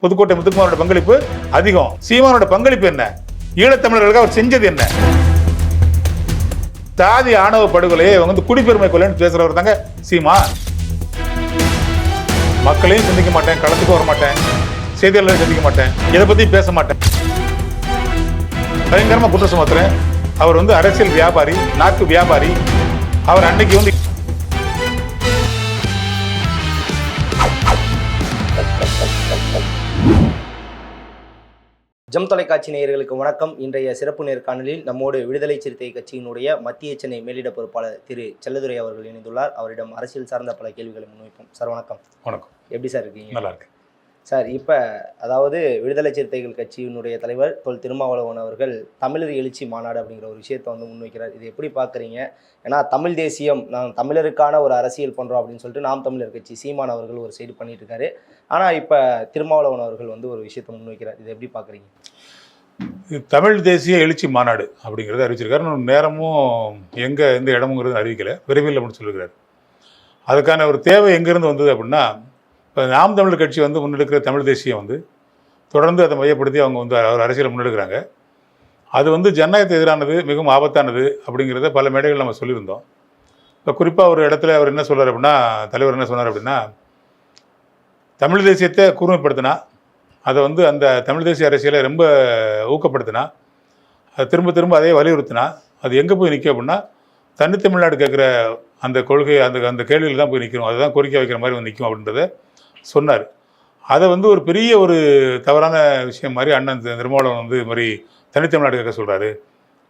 புதுக்கோட்டை முத்துக்குமாரோட பங்களிப்பு அதிகம். சீமானோட பங்களிப்பு என்ன? ஈழத்தமிழர்களுக்கு அவர் செஞ்சது என்ன? சாதி ஆணவ படுகொலையை அவங்க வந்து குடிப்பெருமை கொலைன்னு பேசுறவர் தாங்க சீமான். மக்களையும் சந்திக்க மாட்டேன், களத்துக்கு வர மாட்டேன், செய்தியாளர்களையும் சந்திக்க மாட்டேன், இதை பத்தி பேச மாட்டேன், பயங்கரமா குற்றம் சுமத்துறேன். அவர் வந்து அரசியல் வியாபாரி, நாக்கு வியாபாரி. அவர் அன்னைக்கு வந்து ஜம் தொலைக்காட்சி நேயர்களுக்கு வணக்கம். இன்றைய சிறப்பு நேர்காணலில் நம்மோடு விடுதலை சிறுத்தை கட்சியினுடைய மத்திய சென்னை மேலிட பொறுப்பாளர் திரு செல்லதுரை அவர்கள் இணைந்துள்ளார். அவரிடம் அரசியல் சார்ந்த பல கேள்விகளை முன்வைப்போம். சார் வணக்கம். வணக்கம். எப்படி சார் இருக்கீங்க? நல்லா இருக்கு சார். இப்போ அதாவது விடுதலை சிறுத்தைகள் கட்சியினுடைய தலைவர் தொல் திருமாவளவன் அவர்கள் தமிழர் எழுச்சி மாநாடு அப்படிங்கிற ஒரு விஷயத்தை வந்து முன்வைக்கிறார். இது எப்படி பார்க்குறீங்க? ஏன்னா தமிழ் தேசியம், நான் தமிழருக்கான ஒரு அரசியல் பண்ணுறோம் அப்படின்னு சொல்லிட்டு நாம் தமிழர் கட்சி சீமான் அவர்கள் ஒரு சைடு பண்ணிட்டு இருக்காரு. ஆனால் இப்போ திருமாவளவன் அவர்கள் வந்து ஒரு விஷயத்தை முன்வைக்கிறார். இதை எப்படி பார்க்குறீங்க? தமிழ் தேசிய எழுச்சி மாநாடு அப்படிங்கிறத அறிவிச்சிருக்காரு. நேரமும் எங்கே எந்த இடமுங்கிறது அறிவிக்கலை, விரைவில் அப்படின்னு சொல்லியிருக்காரு. அதுக்கான ஒரு தேவை எங்கேருந்து வந்தது அப்படின்னா, இப்போ நாம் தமிழர் கட்சி வந்து முன்னெடுக்கிற தமிழ் தேசியம் வந்து தொடர்ந்து அதை மையப்படுத்தி அவங்க வந்து அவர் அரசியலை முன்னெடுக்கிறாங்க. அது வந்து ஜனநாயகத்துக்கு எதிரானது, மிகவும் ஆபத்தானது அப்படிங்கிறத பல மேடைகள் நம்ம சொல்லியிருந்தோம். இப்போ குறிப்பாக ஒரு இடத்துல அவர் என்ன சொல்கிறார் அப்படின்னா, தலைவர் என்ன சொன்னார் அப்படின்னா, தமிழ் தேசியத்தை கூர்மைப்படுத்தினா, அதை வந்து அந்த தமிழ் தேசிய அரசியலை ரொம்ப ஊக்கப்படுத்தினா, அதை திரும்ப திரும்ப அதே வலியுறுத்தினா, அது எங்கே போய் நிற்கும் அப்படின்னா, தனித்தமிழ்நாடு கேட்குற அந்த கொள்கை, அந்த கேள்வியில் தான் போய் நிற்கும். அதுதான் கோரிக்கை வைக்கிற மாதிரி வந்து நிற்கும் அப்படின்றத சொன்னார். அதை வந்து ஒரு பெரிய ஒரு தவறான விஷயம் மாதிரி அண்ணன் திருமாவளவன் வந்து இது மாதிரி தனித்தமிழ்நாடு கேட்க சொல்கிறாரு.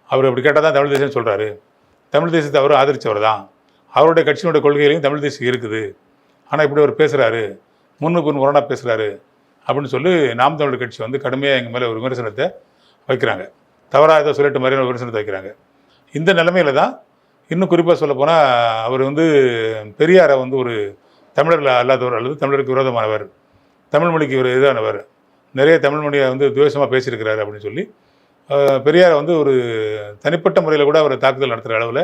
அவர் அப்படி கேட்டால் தான் தமிழ் தேசியம் சொல்கிறாரு. தமிழ் தேசியத்தை அவர் ஆதரித்தவர் தான். அவருடைய கட்சியினுடைய கொள்கையிலையும் தமிழ் தேசியம் இருக்குது. ஆனால் இப்படி அவர் பேசுகிறாரு, முன்னுக்கு முரணாக பேசுகிறாரு அப்படின்னு சொல்லி நாம் தமிழர் கட்சி வந்து கடுமையாக எங்கள் மேலே ஒரு விமர்சனத்தை வைக்கிறாங்க. தவறாக ஏதோ சொல்லிட்டு மாதிரியான விமர்சனத்தை வைக்கிறாங்க. இந்த நிலைமையில தான் இன்னும் குறிப்பாக சொல்லப்போனால் அவர் வந்து பெரியாரை வந்து ஒரு தமிழர் அல்லாதவர் அல்லது தமிழருக்கு விரோதமானவர், தமிழ் மொழிக்கு ஒரு எதிரானவர், நிறைய தமிழ் மொழியை வந்து துவேஷமாக பேசியிருக்கிறாரு அப்படின்னு சொல்லி பெரியாரை வந்து ஒரு தனிப்பட்ட முறையில் கூட அவர் தாக்குதல் நடத்துகிற அளவில்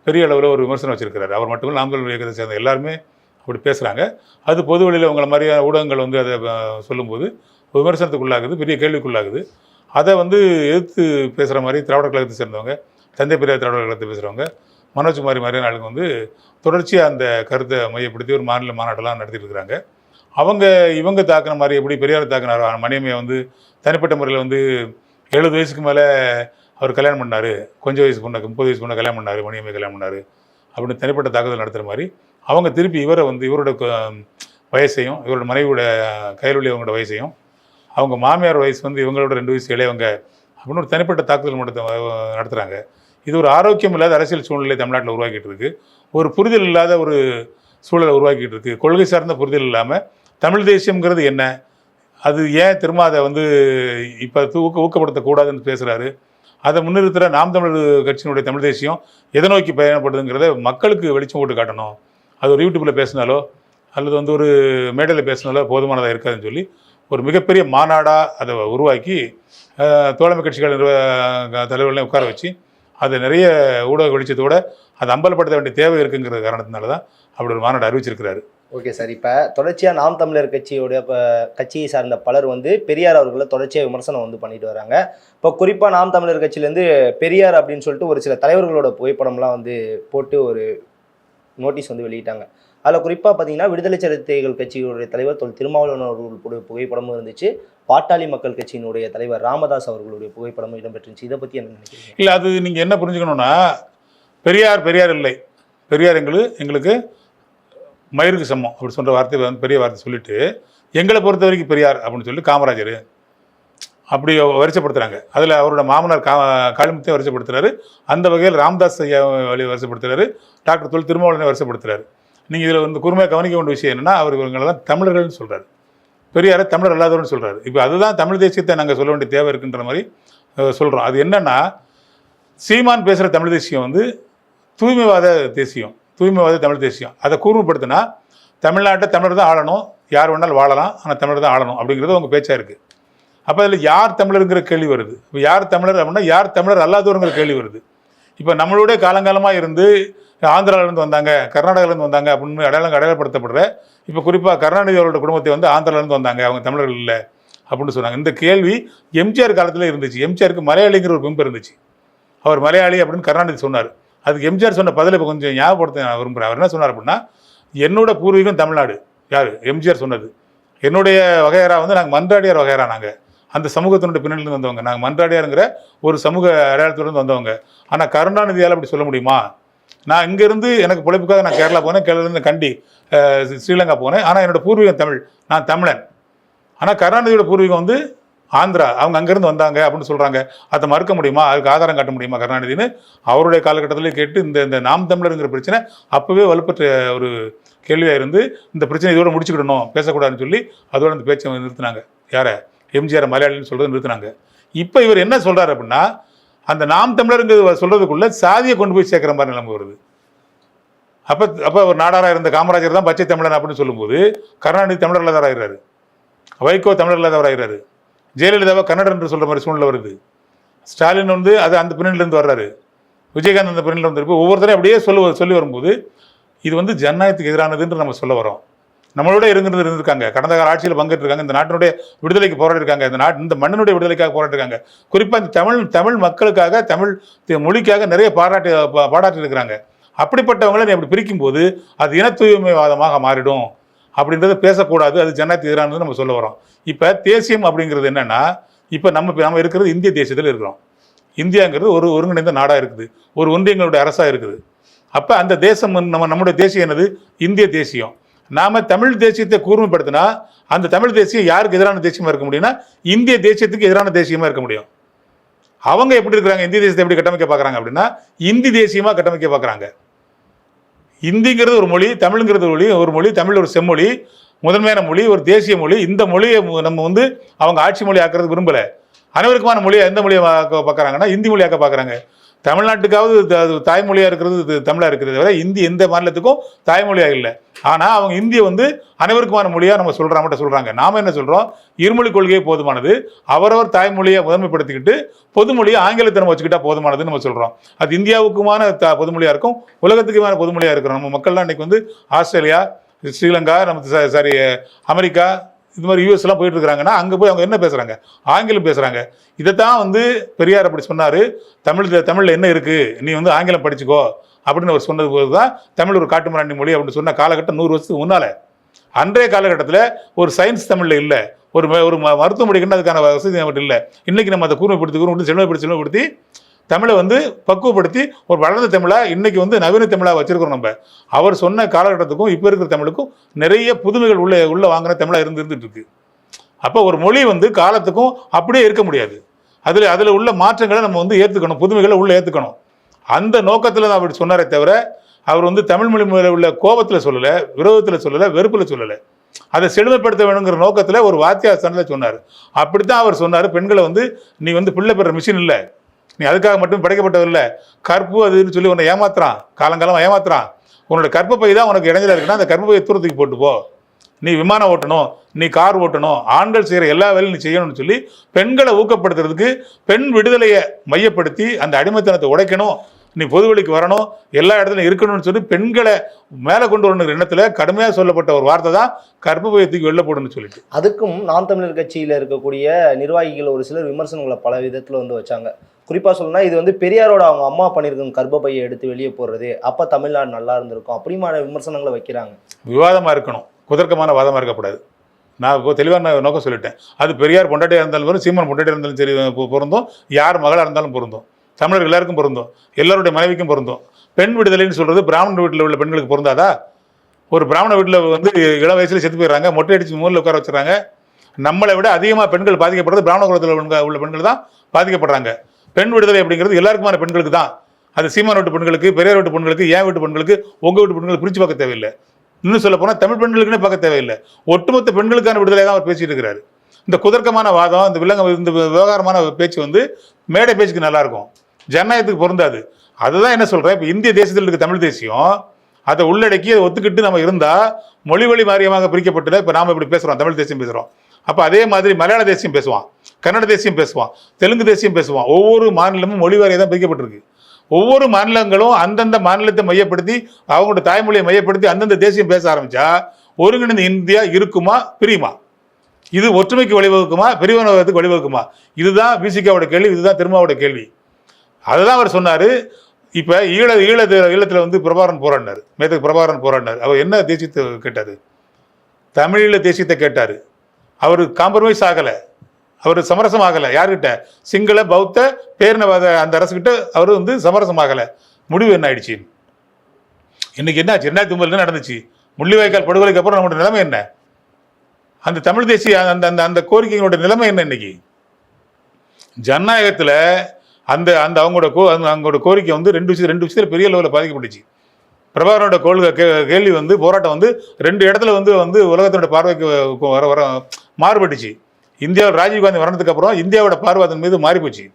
பெரிய அளவில் ஒரு விமர்சனம் வச்சுருக்கிறார். அவர் மட்டும் நாம் தமிழர் இயக்கத்தை சேர்ந்த எல்லாருமே அப்படி பேசுகிறாங்க. அது பொது வழியில் உங்களை மாதிரியான ஊடகங்கள் வந்து அதை சொல்லும்போது விமர்சனத்துக்குள்ளாகுது, பெரிய கேள்விக்குள்ளாகுது. அதை வந்து எதிர்த்து பேசுகிற மாதிரி திராவிட கழகத்தை சேர்ந்தவங்க, தந்தை பெரியார் திராவிட கழகத்தை பேசுகிறவங்க, மனோஜ்குமாரி மாதிரியான ஆளுங்க வந்து தொடர்ச்சியாக அந்த கருத்தை மையப்படுத்தி ஒரு மாநில மாநாட்டெல்லாம் நடத்திட்டு இருக்கிறாங்க. இவங்க தாக்குன மாதிரி எப்படி பெரியார் தாக்குனார், மணியம்மையை வந்து தனிப்பட்ட முறையில் வந்து 70 வயசுக்கு மேலே அவர் கல்யாணம் பண்ணார், கொஞ்சம் வயசு பொண்ணு 30 வயசு பொண்ணை கல்யாணம் பண்ணார், மணியம்மை கல்யாணம் பண்ணார் அப்படின்னு தனிப்பட்ட தாக்குதல் நடத்துகிற மாதிரி அவங்க திருப்பி இவரை வந்து இவரோட வயசையும், இவரோட மனைவியோட கையில் இவங்களோட வயசையும், அவங்க மாமியார் வயசு வந்து இவங்களோட 2 வயசு இளையவங்க அப்படின்னு ஒரு தனிப்பட்ட தாக்குதல் நடத்துகிறாங்க. இது ஒரு ஆரோக்கியம் இல்லாத அரசியல் சூழ்நிலை தமிழ்நாட்டில் உருவாக்கிட்டு இருக்குது. ஒரு புரிதல் இல்லாத ஒரு சூழலை உருவாக்கிட்டு இருக்குது. கொள்கை சார்ந்த புரிதல் இல்லாமல் தமிழ் தேசியம்ங்கிறது என்ன, அது ஏன் திரும்ப அதை வந்து இப்போ ஊக்கப்படுத்தக்கூடாதுன்னு பேசுகிறாரு. அதை முன்னிறுத்துகிற நாம் தமிழர் கட்சியினுடைய தமிழ் தேசியம் எதை நோக்கி பயணப்படுதுங்கிறத மக்களுக்கு வெளிச்சம் போட்டு காட்டணும். அது ஒரு யூடியூப்பில் பேசினாலோ அல்லது வந்து ஒரு மேடையில் பேசினாலோ போதுமானதாக இருக்காதுன்னு சொல்லி ஒரு மிகப்பெரிய மாநாடாக அதை உருவாக்கி தோழமை கட்சிகள் தலைவர்களையும் உட்கார வச்சு அதை நிறைய ஊடக வெளிச்சத்தோடு அதை அம்பலப்படுத்த வேண்டிய தேவை இருக்குங்கிற காரணத்தினால தான் அப்படி ஒரு மாநாடு அறிவிச்சிருக்கிறாரு. Okay sir. இப்போ தொடர்ச்சியாக நாம் தமிழர் கட்சியை சார்ந்த பலர் வந்து பெரியார் அவர்களை தொடர்ச்சியாக விமர்சனம் வந்து பண்ணிட்டு வராங்க. இப்போ குறிப்பாக நாம் தமிழர் கட்சியிலேருந்து பெரியார் அப்படின்னு சொல்லிட்டு ஒரு சில தலைவர்களோட புகைப்படம்லாம் வந்து போட்டு ஒரு நோட்டீஸ் வந்து வெளியிட்டாங்க. அதில் குறிப்பாக பார்த்தீங்கன்னா விடுதலை சிறுத்தைகள் கட்சியினுடைய தலைவர் தொல் திருமாவளவன் அவர்களுடைய புகைப்படமும் இருந்துச்சு, பாட்டாளி மக்கள் கட்சியினுடைய தலைவர் ராமதாஸ் அவர்களுடைய புகைப்படமும் இடம்பெற்றுச்சு. இதை பற்றி என்ன நினைக்கிறீங்க? இல்லை, அது நீங்கள் என்ன புரிஞ்சுக்கணுன்னா, பெரியார் இல்லை, பெரியார் எங்களுக்கு மயிருக்கு சமம் அப்படி சொல்கிற வார்த்தை வந்து பெரிய வார்த்தை சொல்லிட்டு எங்களை பொறுத்த வரைக்கும் பெரியார் அப்படின்னு சொல்லி காமராஜர் அப்படி வரிசைப்படுத்துகிறாங்க. அதில் அவரோட மாமனார் காளிமுத்தையும் வரிசைப்படுத்துகிறாரு. அந்த வகையில் ராமதாஸ் ஐயா வரிசைப்படுத்துகிறாரு, டாக்டர் தொல் திருமாவளவனை வரிசைப்படுத்துகிறாரு. நீங்கள் இதில் வந்து கூர்மையாக கவனிக்க வேண்டிய விஷயம் என்னென்னா, அவர் இவங்களெல்லாம் தமிழர்கள்னு சொல்கிறார், பெரியாரை தமிழர் அல்லாதவர்னு சொல்கிறாரு. இப்போ அதுதான் தமிழ் தேசியத்தை நாங்கள் சொல்ல வேண்டிய தேவை இருக்குன்ற மாதிரி சொல்கிறோம். அது என்னென்னா, சீமான் பேசுகிற தமிழ் தேசியம் வந்து தூய்மைவாத தேசியம், தூய்மைவாத தமிழ் தேசியம். அதை கூர்மைப்படுத்தினா தமிழ்நாட்டை தமிழர் தான் ஆளணும், யார் வேணாலும் வாழலாம், ஆனால் தமிழர் தான் ஆளணும் அப்படிங்கிறது அவங்க பேச்சாக இருக்குது. அப்போ அதில் யார் தமிழருங்கிற கேள்வி வருது. இப்போ யார் தமிழர் அப்படின்னா யார் தமிழர் அல்லாதவருங்கிற கேள்வி வருது. இப்போ நம்மளுடைய காலங்காலமாக இருந்து ஆந்திராவிலேருந்து வந்தாங்க, கர்நாடகாவிலேருந்து வந்தாங்க அப்படின்னு அடையாளப்படுத்தப்படுற, இப்போ குறிப்பாக கருணாநிதி அவரோட குடும்பத்தை வந்து ஆந்திராவிலேருந்து வந்தாங்க, அவங்க தமிழர்கள் இல்லை அப்படின்னு சொன்னாங்க. இந்த கேள்வி எம்ஜிஆர் காலத்தில் இருந்துச்சு. எம்ஜிஆருக்கு மலையாளிங்கிற ஒரு பிம்பம் இருந்துச்சு. அவர் மலையாளி அப்படின்னு கருணாநிதி சொன்னார். அதுக்கு எம்ஜிஆர் சொன்ன பதிலை இப்போ கொஞ்சம் ஞாபகப்படுத்த நான் விரும்புகிறேன். அவர் என்ன சொன்னார் அப்படின்னா, என்னோட பூர்வீகம் தமிழ்நாடு. யார்? எம்ஜிஆர் சொன்னது. என்னுடைய வகையரா வந்து நாங்கள் மன்றாடியார் வகையரா, நாங்கள் அந்த சமூகத்தினுடைய பின்னணியிலிருந்து வந்தவங்க, நாங்கள் மன்றாடியாருங்கிற ஒரு சமூக அடையாளத்திலிருந்து வந்தவங்க. ஆனால் கருணாநிதியால் அப்படி சொல்ல முடியுமா? நான் இங்கேருந்து எனக்கு பிழைப்புக்காக நான் கேரளா போனேன், கேரளாலேருந்து கண்டி ஸ்ரீலங்கா போனேன், ஆனால் என்னோட பூர்வீகம் தமிழ், நான் தமிழன். ஆனால் கருணாநிதியோட பூர்வீகம் வந்து ஆந்திரா, அவங்க அங்கேருந்து வந்தாங்க அப்படின்னு சொல்கிறாங்க. அதை மறுக்க முடியுமா? அதுக்கு ஆதாரம் காட்ட முடியுமா கருணாநிதினு அவருடைய காலகட்டத்திலே கேட்டு இந்த நாம் தமிழருங்கிற பிரச்சனை அப்போவே வலுப்பற்ற ஒரு கேள்வியாக இருந்து இந்த பிரச்சனை இதோட முடிச்சுக்கிடணும், பேசக்கூடாதுன்னு சொல்லி அதோட அந்த பேச்சை நிறுத்தினாங்க. யாரை? எம்ஜிஆர் மலையாளின்னு சொல்கிறது நிறுத்தினாங்க. இப்போ இவர் என்ன சொல்கிறார் அப்படின்னா, அந்த நாம் தமிழருங்க சொல்கிறதுக்குள்ள சாதியை கொண்டு போய் சேர்க்குற மாதிரி நிலைமை வருது. அப்போ ஒரு நாடாராக இருந்த காமராஜர் தான் பச்சை தமிழன் அப்படின்னு சொல்லும்போது கருணாநிதி தமிழர் இல்லாதவராகிறாரு, வைகோ தமிழர் இல்லாதவராகிறாரு, ஜெயலலிதாவை கன்னடர் என்று சொல்கிற மாதிரி சூழ்நிலை வருது. ஸ்டாலின் வந்து அது அந்த பின்னணியிலேருந்து வர்றாரு, விஜயகாந்த் அந்த பின்னணியில் வந்து ஒவ்வொருத்தரையும் அப்படியே சொல்லி வரும்போது இது வந்து ஜனநாயகத்துக்கு எதிரானதுன்னு நம்ம சொல்ல வரோம். நம்மளோட இருந்திருக்காங்க, கடந்த கால ஆட்சியில் பங்கேற்றிருக்காங்க, இந்த நாட்டினுடைய விடுதலைக்கு போராடிருக்காங்க, இந்த மண்ணினுடைய விடுதலைக்காக போராட்டிருக்காங்க. குறிப்பாக இந்த தமிழ் மக்களுக்காக, தமிழ் மொழிக்காக நிறைய பாராட்டி இருக்கிறாங்க. அப்படிப்பட்டவங்களை நீ அப்படி பிரிக்கும்போது அது இன தூய்மைவாதமாக மாறிடும் அப்படின்றத பேசக்கூடாது, அது ஜனநாயகத்துக்கு எதிரானது நம்ம சொல்ல வரோம். இப்போ தேசியம் அப்படிங்கிறது என்னன்னா, இப்போ நம்ம இருக்கிறது இந்திய தேசியத்தில் இருக்கிறோம். இந்தியாங்கிறது ஒரு ஒருங்கிணைந்த நாடாக இருக்குது, ஒரு ஒன்றியங்களுடைய அரசாக இருக்குது. அப்போ அந்த தேசம் நம்முடைய தேசியம் என்னது? இந்திய தேசியம். நாம் தமிழ் தேசியத்தை கூர்மைப்படுத்தினா அந்த தமிழ் தேசியம் யாருக்கு எதிரான தேசியமாக இருக்க முடியும்னா இந்திய தேசியத்துக்கு எதிரான தேசியமாக இருக்க முடியும். அவங்க எப்படி இருக்கிறாங்க? இந்திய தேசியத்தை எப்படி கட்டமைக்க பார்க்குறாங்க அப்படின்னா இந்தி தேசியமாக கட்டமைக்க பார்க்குறாங்க. இந்திங்கிறது ஒரு மொழி, தமிழுங்கிறது ஒரு மொழி, தமிழ் ஒரு செம்மொழி, முதன்மையான மொழி, ஒரு தேசிய மொழி. இந்த மொழியை நம்ம வந்து அவங்க ஆட்சி மொழி ஆக்கிறது விரும்பலை. அனைவருக்குமான மொழியை எந்த மொழியை பார்க்குறாங்கன்னா இந்தி மொழியாக்க பார்க்குறாங்க. தமிழ்நாட்டுக்காவது தாய்மொழியாக இருக்கிறது தமிழாக இருக்கிறது தவிர இந்தி எந்த மாநிலத்துக்கும் தாய்மொழியாக இல்லை. ஆனால் அவங்க இந்தியை வந்து அனைவருக்குமான மொழியாக நம்ம சொல்கிறாங்க. நாம் என்ன சொல்கிறோம்? இருமொழி கொள்கையே போதுமானது, அவரவர் தாய்மொழியை முதன்மைப்படுத்திக்கிட்டு பொதுமொழியை ஆங்கிலத்தை நம்ம வச்சுக்கிட்டா போதுமானதுன்னு நம்ம சொல்கிறோம். அது இந்தியாவுக்குமான பொதுமொழியாக இருக்கும், உலகத்துக்குமான பொதுமொழியாக இருக்கிறோம். நம்ம மக்கள்லாம் இன்றைக்கி வந்து ஆஸ்திரேலியா, ஸ்ரீலங்கா, அமெரிக்கா, இது மாதிரி யூஎஸ்லாம் போயிட்டு இருக்கிறாங்கன்னா அங்கே போய் அவங்க என்ன பேசுகிறாங்க? ஆங்கிலம் பேசுகிறாங்க. இதைத்தான் வந்து பெரியார் அப்படி சொன்னார். தமிழில் என்ன இருக்குது, நீ வந்து ஆங்கிலம் படிச்சுக்கோ அப்படின்னு அவர் சொன்னது போது தான் தமிழ் ஒரு காட்டுமிராண்டி மொழி அப்படின்னு சொன்ன காலகட்டம் 100 வருஷத்துக்கு முன்னால். அன்றைய காலகட்டத்தில் ஒரு சயின்ஸ் தமிழில் இல்லை, ஒரு மருத்துவம் படிக்கணும், அதுக்கான வசதி நம்மகிட்ட இல்லை. இன்றைக்கி நம்ம அதை கூர்மைப்படுத்தி செல்வப்படுத்தி தமிழை வந்து பக்குவப்படுத்தி ஒரு வளர்ந்த தமிழாக இன்றைக்கி வந்து நவீன தமிழாக வச்சுருக்கிறோம். நம்ம அவர் சொன்ன காலகட்டத்துக்கும் இப்போ இருக்கிற தமிழுக்கும் நிறைய புதுமைகள் உள்ள வாங்கின தமிழாக இருந்துட்டு இருக்கு. அப்போ ஒரு மொழி வந்து காலத்துக்கும் அப்படியே இருக்க முடியாது. அதில் உள்ள மாற்றங்களை நம்ம வந்து ஏற்றுக்கணும், புதுமைகளை உள்ளே ஏற்றுக்கணும். அந்த நோக்கத்தில் தான் அப்படி சொன்னாரே தவிர அவர் வந்து தமிழ் மொழி மேலே உள்ள கோபத்தில் சொல்லலை, விரோதத்தில் சொல்லலை, வெறுப்பில் சொல்லலை. அதை செழுமைப்படுத்த வேணுங்கிற நோக்கத்தில் ஒரு வாத்தியார் சண்டத்தில் சொன்னார். அப்படித்தான் அவர் சொன்னார், பெண்களை வந்து நீ வந்து பிள்ளை பெற மிஷின் இல்லை, நீ அதுக்காக மட்டும் படைக்கப்பட்டதில்லை, கற்பு அதுன்னு சொல்லி உன்னை ஏமாத்துறான், காலங்காலமாக ஏமாத்துறான். உன்னோட கற்பப்பை தான் உனக்கு இடைஞ்சலாக இருக்குன்னா அந்த கற்பப்பையை தூரத்துக்கு போட்டு போ. நீ விமானம் ஓட்டணும், நீ கார் ஓட்டணும், ஆண்கள் செய்கிற எல்லா வேலையும் நீ செய்யணும்னு சொல்லி பெண்களை ஊக்கப்படுத்துறதுக்கு, பெண் விடுதலையை மையப்படுத்தி அந்த அடிமைத்தனத்தை உடைக்கணும், நீ பொதுவெளிக்கு வரணும், எல்லா இடத்துலையும் இருக்கணும்னு சொல்லி பெண்களை மேலே கொண்டு வரணுங்கிற எண்ணத்தில் கடுமையாக சொல்லப்பட்ட ஒரு வார்த்தை தான் கற்பப்பையத்துக்கு வெளில போடணும்னு சொல்லிட்டு. அதுக்கும் நாம் தமிழர் கட்சியில் இருக்கக்கூடிய நிர்வாகிகள் ஒரு சிலர் விமர்சனங்களை பல விதத்தில் வந்து வச்சாங்க. குறிப்பாக சொல்லணும்னா இது வந்து பெரியாரோட அவங்க அம்மா பண்ணியிருக்க கர்ப்பப்பையை எடுத்து வெளியே போடுறது, அப்போ தமிழ்நாடு நல்லா இருந்திருக்கும் அப்படிமான விமர்சனங்களை வைக்கிறாங்க. விவாதமாக இருக்கணும், குதர்க்கமான வாதமாக இருக்கக்கூடாது. நான் இப்போ தெளிவான நோக்கம் சொல்லிட்டேன். அது பெரியார் பொண்டாட்டியாக இருந்தாலும் வரும், சீமான் பொண்டாட்டியாக இருந்தாலும் சரி பொருந்தும், யார் மகளாக இருந்தாலும் பொருந்தும், தமிழர்கள் எல்லாருக்கும் பொருந்தும், எல்லாருடைய மனைவிக்கும் பொருந்தும். பெண் விடுதலைன்னு சொல்கிறது பிராமண வீட்டில் உள்ள பெண்களுக்கு பொருந்தாதா? ஒரு பிராமண வீட்டில் வந்து இளம் வயசில் செத்து போயிடுறாங்க, மொட்டை அடித்து மூலையில் உட்கார வச்சுறாங்க. நம்மளை விட அதிகமாக பெண்கள் பாதிக்கப்படுறது பிராமண குலத்தில் உள்ள பெண்கள் தான் பாதிக்கப்படுறாங்க. பெண் விடுதலை அப்படிங்கிறது எல்லாருக்குமான பெண்களுக்கு தான். அது சீமான் வீட்டு பெண்களுக்கு, பெரியார் வீட்டு பெண்களுக்கு, ஏன் வீட்டு பெண்களுக்கு, உங்கள் வீட்டு பெண்களுக்கு பிரித்து பார்க்க தேவையில்லை. இன்னும் சொல்ல போனால் தமிழ் பெண்களுக்குன்னே பார்க்க தேவையில்லை. ஒட்டுமொத்த பெண்களுக்கான விடுதலை தான் அவர் பேசிட்டு இருக்கிறாரு. இந்த குதர்க்கமான வாதம், இந்த விவகாரமான பேச்சு வந்து மேடை பேச்சுக்கு நல்லாயிருக்கும், ஜனநாயகத்துக்கு பொருந்தாது. அதுதான் என்ன சொல்கிறேன், இப்போ இந்திய தேசத்தில் இருக்க தமிழ் தேசியம் அதை உள்ளடக்கி அதை ஒத்துக்கிட்டு நம்ம இருந்தால் மொழி வழி வாரியமாக பிரிக்கப்பட்டதை இப்போ நாம் இப்படி பேசுகிறோம், தமிழ் தேசியம் பேசுகிறோம். அப்போ அதே மாதிரி மலையாள தேசியம் பேசுவான், கன்னட தேசியம் பேசுவான், தெலுங்கு தேசியம் பேசுவான். ஒவ்வொரு மாநிலமும் மொழி வாரியாக தான் பிரிக்கப்பட்டிருக்கு. ஒவ்வொரு மாநிலங்களும் அந்தந்த மாநிலத்தை மையப்படுத்தி அவங்களோட தாய்மொழியை மையப்படுத்தி அந்தந்த தேசியம் பேச ஆரம்பித்தா ஒருங்கிணைந்த இந்தியா இருக்குமா, பிரியுமா? இது ஒற்றுமைக்கு வழிவகுக்குமா, பிரிவினவாதத்துக்கு வழிவகுக்குமா? இதுதான் பிசிகாவோட கேள்வி, இதுதான் திருமாவோட கேள்வி. அதுதான் அவர் சொன்னார். இப்போ ஈழத்தில் வந்து பிரபாகரன் போராடினார், மேதகு பிரபாகரன் போராடினார். அவர் என்ன தேசியத்தை கேட்டார்? தமிழீழ தேசியத்தை கேட்டார். அவர் காம்ப்ரமைஸ் ஆகலை, அவர் சமரசம் ஆகலை. யார்கிட்ட? சிங்கள பௌத்த பேரினவாத அந்த அரசுகிட்ட அவர் வந்து சமரசம் ஆகலை. முடிவு என்ன ஆயிடுச்சு? இன்னைக்கு என்னாச்சு? 2009 நடந்துச்சு. முள்ளிவாய்க்கால் படுகொலைக்கு அப்புறம் நம்மளோட நிலைமை என்ன? அந்த தமிழ் தேசிய அந்த அந்த அந்த கோரிக்கைகளோட நிலைமை என்ன? இன்னைக்கு ஜனநாயகத்தில் அந்த அந்த அவங்களோட கோரிக்கை வந்து ரெண்டு விஷயத்தில் பெரிய லெவலில் பாதிக்கப்பட்டுச்சு. பிரபாகரனோட கேள்வி வந்து போராட்டம் வந்து 2 இடத்துல வந்து உலகத்தோட பார்வைக்கு வர மாறுபட்டுச்சு. இந்தியாவில் ராஜீவ்காந்தி மரணத்துக்கு அப்புறம் இந்தியாவோட பார்வை அதன் மீது மாறிப்போச்சு.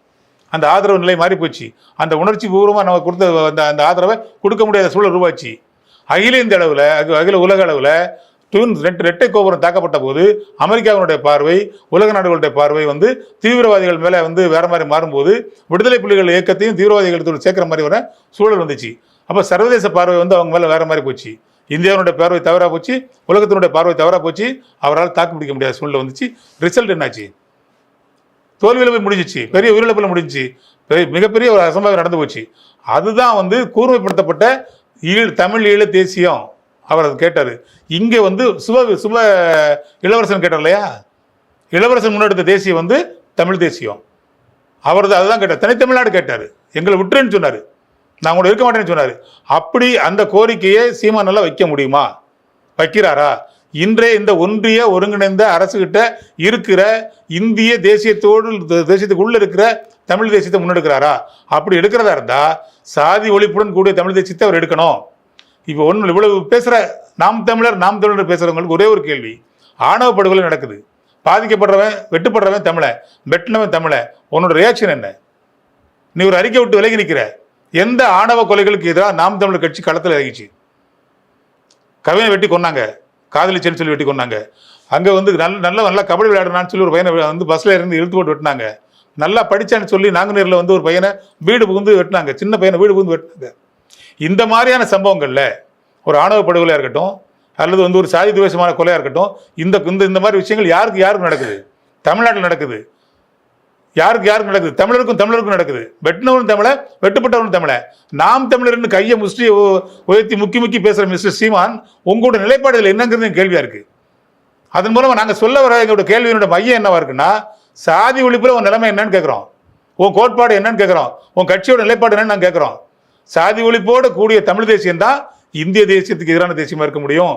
அந்த ஆதரவு நிலை மாறிப்போச்சு. அந்த உணர்ச்சி பூர்வமாக நம்ம கொடுத்த அந்த ஆதரவை கொடுக்க முடியாத சூழல் உருவாச்சு. அகில இந்திய அளவில், அகில உலக அளவில் இரட்டை கோபுரம் தாக்கப்பட்ட போது அமெரிக்காவினுடைய பார்வை, உலக நாடுகளுடைய பார்வை வந்து தீவிரவாதிகள் மேலே வந்து வேற மாதிரி மாறும்போது விடுதலை புலிகள் இயக்கத்தையும் தீவிரவாதிகளுக்கு சேர்க்கிற மாதிரி வர சூழல் வந்துச்சு. அப்போ சர்வதேச பார்வை வந்து அவங்க மேலே வேற மாதிரி போச்சு. இந்தியாவுடைய பார்வை தவறாக போச்சு, உலகத்தினுடைய பார்வை தவறாக போச்சு. அவரால் தாக்கு பிடிக்க முடியாத சூழ்நிலை வந்துச்சு. ரிசல்ட் என்னாச்சு? தோல்வியில் போய் முடிஞ்சிச்சு, பெரிய உயிரிழப்பில் முடிஞ்சிச்சு, மிகப்பெரிய ஒரு அசம்பாவிதம் நடந்து போச்சு. அதுதான் வந்து கூர்மைப்படுத்தப்பட்ட தமிழ் ஈழ தேசியம். அவர் அது கேட்டார். இங்கே வந்து சுப இளவரசன் கேட்டார் இல்லையா? இளவரசன் முன்னெடுத்த தேசியம் வந்து தமிழ் தேசியம். அவர் அதுதான் கேட்டார். தனித்தமிழ்நாடு கேட்டார். எங்களை விட்டுருன்னு சொன்னார், நான் கூட இருக்க மாட்டேன்னு சொன்னார். அப்படி அந்த கோரிக்கையை சீமானெல்லாம் வைக்க முடியுமா? வைக்கிறாரா? இன்றைய இந்த ஒன்றிய ஒருங்கிணைந்த அரசுகிட்ட இருக்கிற இந்திய தேசியத்துக்குள்ள இருக்கிற தமிழ் தேசியத்தை முன்னெடுக்கிறாரா? அப்படி எடுக்கிறதா இருந்தா சாதி ஒழிப்புடன் கூடிய தமிழ் தேசியத்தை அவர் எடுக்கணும். இப்போ ஒன்றும் இவ்வளவு பேசுகிற நாம் தமிழர் பேசுகிறவங்களுக்கு ஒரே ஒரு கேள்வி. ஆணவ படுகொலை நடக்குது, பாதிக்கப்படுறவன் வெட்டுப்படுறவன் தமிழன், வெட்டினவன் தமிழன். உன்னோட ரியாக்ஷன் என்ன? நீ ஒரு அறிக்கை விட்டு விலகி நிற்கிற. எந்த ஆணவ கொலைகளுக்கு எதிராக நாம் தமிழர் கட்சி களத்தில் இறங்கிச்சு? கவினை வெட்டி கொண்டாங்க, காதலிச்சேன்னு சொல்லி வெட்டி கொண்டாங்க. அங்கே வந்து நல்லா கபடி விளையாடுனான்னு சொல்லி ஒரு பையனை வந்து பஸ்ஸில் இருந்து இழுத்து போட்டு வெட்டினாங்க. நல்லா படித்தான்னு சொல்லி நாங்குநேரில் வந்து ஒரு பையனை வீடு புகுந்து வெட்டினாங்க, சின்ன பையனை வீடு புகுந்து வெட்டினாங்க. இந்த மாதிரியான சம்பவங்களில் ஒரு ஆணவ படுகொலையாக இருக்கட்டும், அல்லது வந்து ஒரு சாதி துவேஷமான கொலையாக இருக்கட்டும், இந்த மாதிரி விஷயங்கள் யாருக்கு நடக்குது? தமிழ்நாட்டில் நடக்குது. யாருக்கு நடக்குது? தமிழருக்கும் நடக்குது. வெட்டினவரும் தமிழ, வெட்டுப்பட்டவரும் தமிழ. நாம் தமிழர்னு கையை முஸ்டி உயர்த்தி முக்கி பேசுகிற மிஸ்டர் சீமான், உங்களோட நிலைப்பாடுகள் என்னங்கிறது கேள்வியாக இருக்குது. அதன் மூலமாக நாங்கள் சொல்ல வர எங்களோட கேள்வியினோட மையம் என்னவா இருக்குன்னா, சாதி ஒழிப்பில் உன் நிலைமை என்னன்னு கேட்குறோம், உன் கோட்பாடு என்னன்னு கேட்குறோம், உன் கட்சியோட நிலைப்பாடு என்னன்னு நாங்கள் கேட்குறோம். சாதி ஒழிப்போடு கூடிய தமிழ் தேசியம் தான் இந்திய தேசியத்துக்கு எதிரான தேசியமாக இருக்க முடியும்.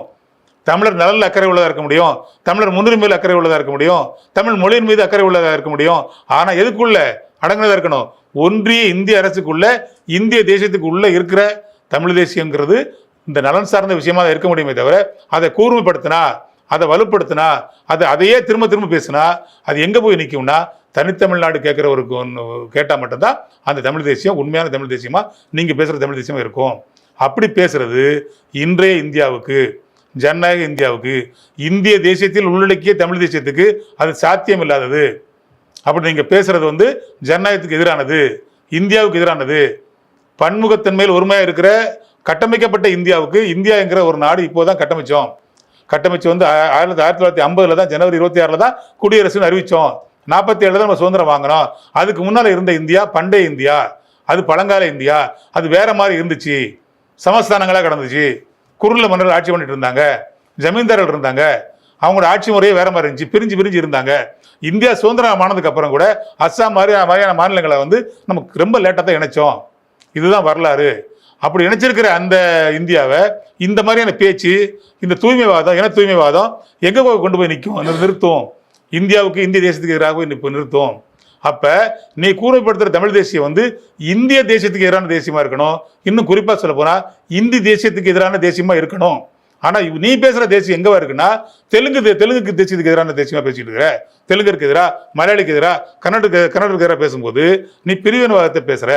தமிழர் நலனில் அக்கறை உள்ளதாக இருக்க முடியும், தமிழர் முன்னுரிமையில் அக்கறை உள்ளதாக இருக்க முடியும், தமிழ் மொழியின் மீது அக்கறை உள்ளதாக இருக்க முடியும். ஆனால் எதுக்குள்ள அடங்கினதாக இருக்கணும்? ஒன்றிய இந்திய அரசுக்குள்ள, இந்திய தேசியத்துக்கு உள்ள இருக்கிற தமிழ் தேசியங்கிறது இந்த நலன் சார்ந்த விஷயமா தான் இருக்க முடியுமே தவிர, அதை கூர்மைப்படுத்தினா, அதை வலுப்படுத்தினா, அதையே திரும்ப பேசினா அது எங்கே போய் நிற்கும்னா, தனித்தமிழ்நாடு கேட்குறவருக்கு கேட்டால் மட்டும்தான் அந்த தமிழ் தேசியம் உண்மையான தமிழ் தேசியமாக நீங்கள் பேசுகிற தமிழ் தேசியமாக இருக்கும். அப்படி பேசுறது இன்றைய இந்தியாவுக்கு, ஜனநாயக இந்தியாவுக்கு, இந்திய தேசியத்தில் உள்ளடக்கிய தமிழ் தேசியத்துக்கு அது சாத்தியம் இல்லாதது. அப்படி நீங்கள் பேசுறது வந்து ஜனநாயகத்துக்கு எதிரானது, இந்தியாவுக்கு எதிரானது. பன்முகத்தன்மையில் ஒருமையாக இருக்கிற கட்டமைக்கப்பட்ட இந்தியாவுக்கு, இந்தியா என்கிற ஒரு நாடு இப்போதான் கட்டமைச்சு வந்து 1950 தான், ஜனவரி 26 தான் குடியரசுன்னு அறிவித்தோம். 47 தான் நம்ம சுதந்திரம் வாங்கினோம். அதுக்கு முன்னால் இருந்த இந்தியா பண்டைய இந்தியா, அது பழங்கால இந்தியா, அது வேற மாதிரி இருந்துச்சு. சமஸ்தானங்களாக கிடந்துச்சு. குறுநில மன்னர்கள் ஆட்சி பண்ணிட்டு இருந்தாங்க, ஜமீன்தார்கள் இருந்தாங்க, அவங்களோட ஆட்சி முறையே வேற மாதிரி இருந்துச்சு, பிரிஞ்சு இருந்தாங்க. இந்தியா சுதந்திரம் ஆனதுக்கு அப்புறம் கூட அஸ்ஸாம் மாதிரியான மாநிலங்களை வந்து நமக்கு ரொம்ப லேட்டாக தான் இணைச்சோம். இதுதான் வரலாறு. அப்படி இணைச்சிருக்கிற அந்த இந்தியாவை இந்த மாதிரியான பேச்சு, இந்த தூய்மைவாதம், இன தூய்மைவாதம் எங்கே கொண்டு போய் நிற்கும்? நிறுத்தும். இந்தியாவுக்கு, இந்திய தேசத்துக்கு எதிராக இப்போ நிறுத்தும். அப்போ நீ கூறப்படுத்துகிற தமிழ் தேசியம் வந்து இந்திய தேசியத்துக்கு எதிரான தேசியமாக இருக்கணும். இன்னும் குறிப்பாக சொல்ல போனால் இந்தி தேசியத்துக்கு எதிரான தேசியமாக இருக்கணும். ஆனால் நீ பேசுகிற தேசியம் எங்கே இருக்குன்னா, தெலுங்கு தேசியத்துக்கு எதிரான தேசியமாக பேசிட்டு இருக்கிற. தெலுங்குக்கு எதிராக, மலையாளிக்கு எதிராக, கன்னடருக்கு எதிராக பேசும்போது நீ பிரிவினவாதத்தை பேசுகிற,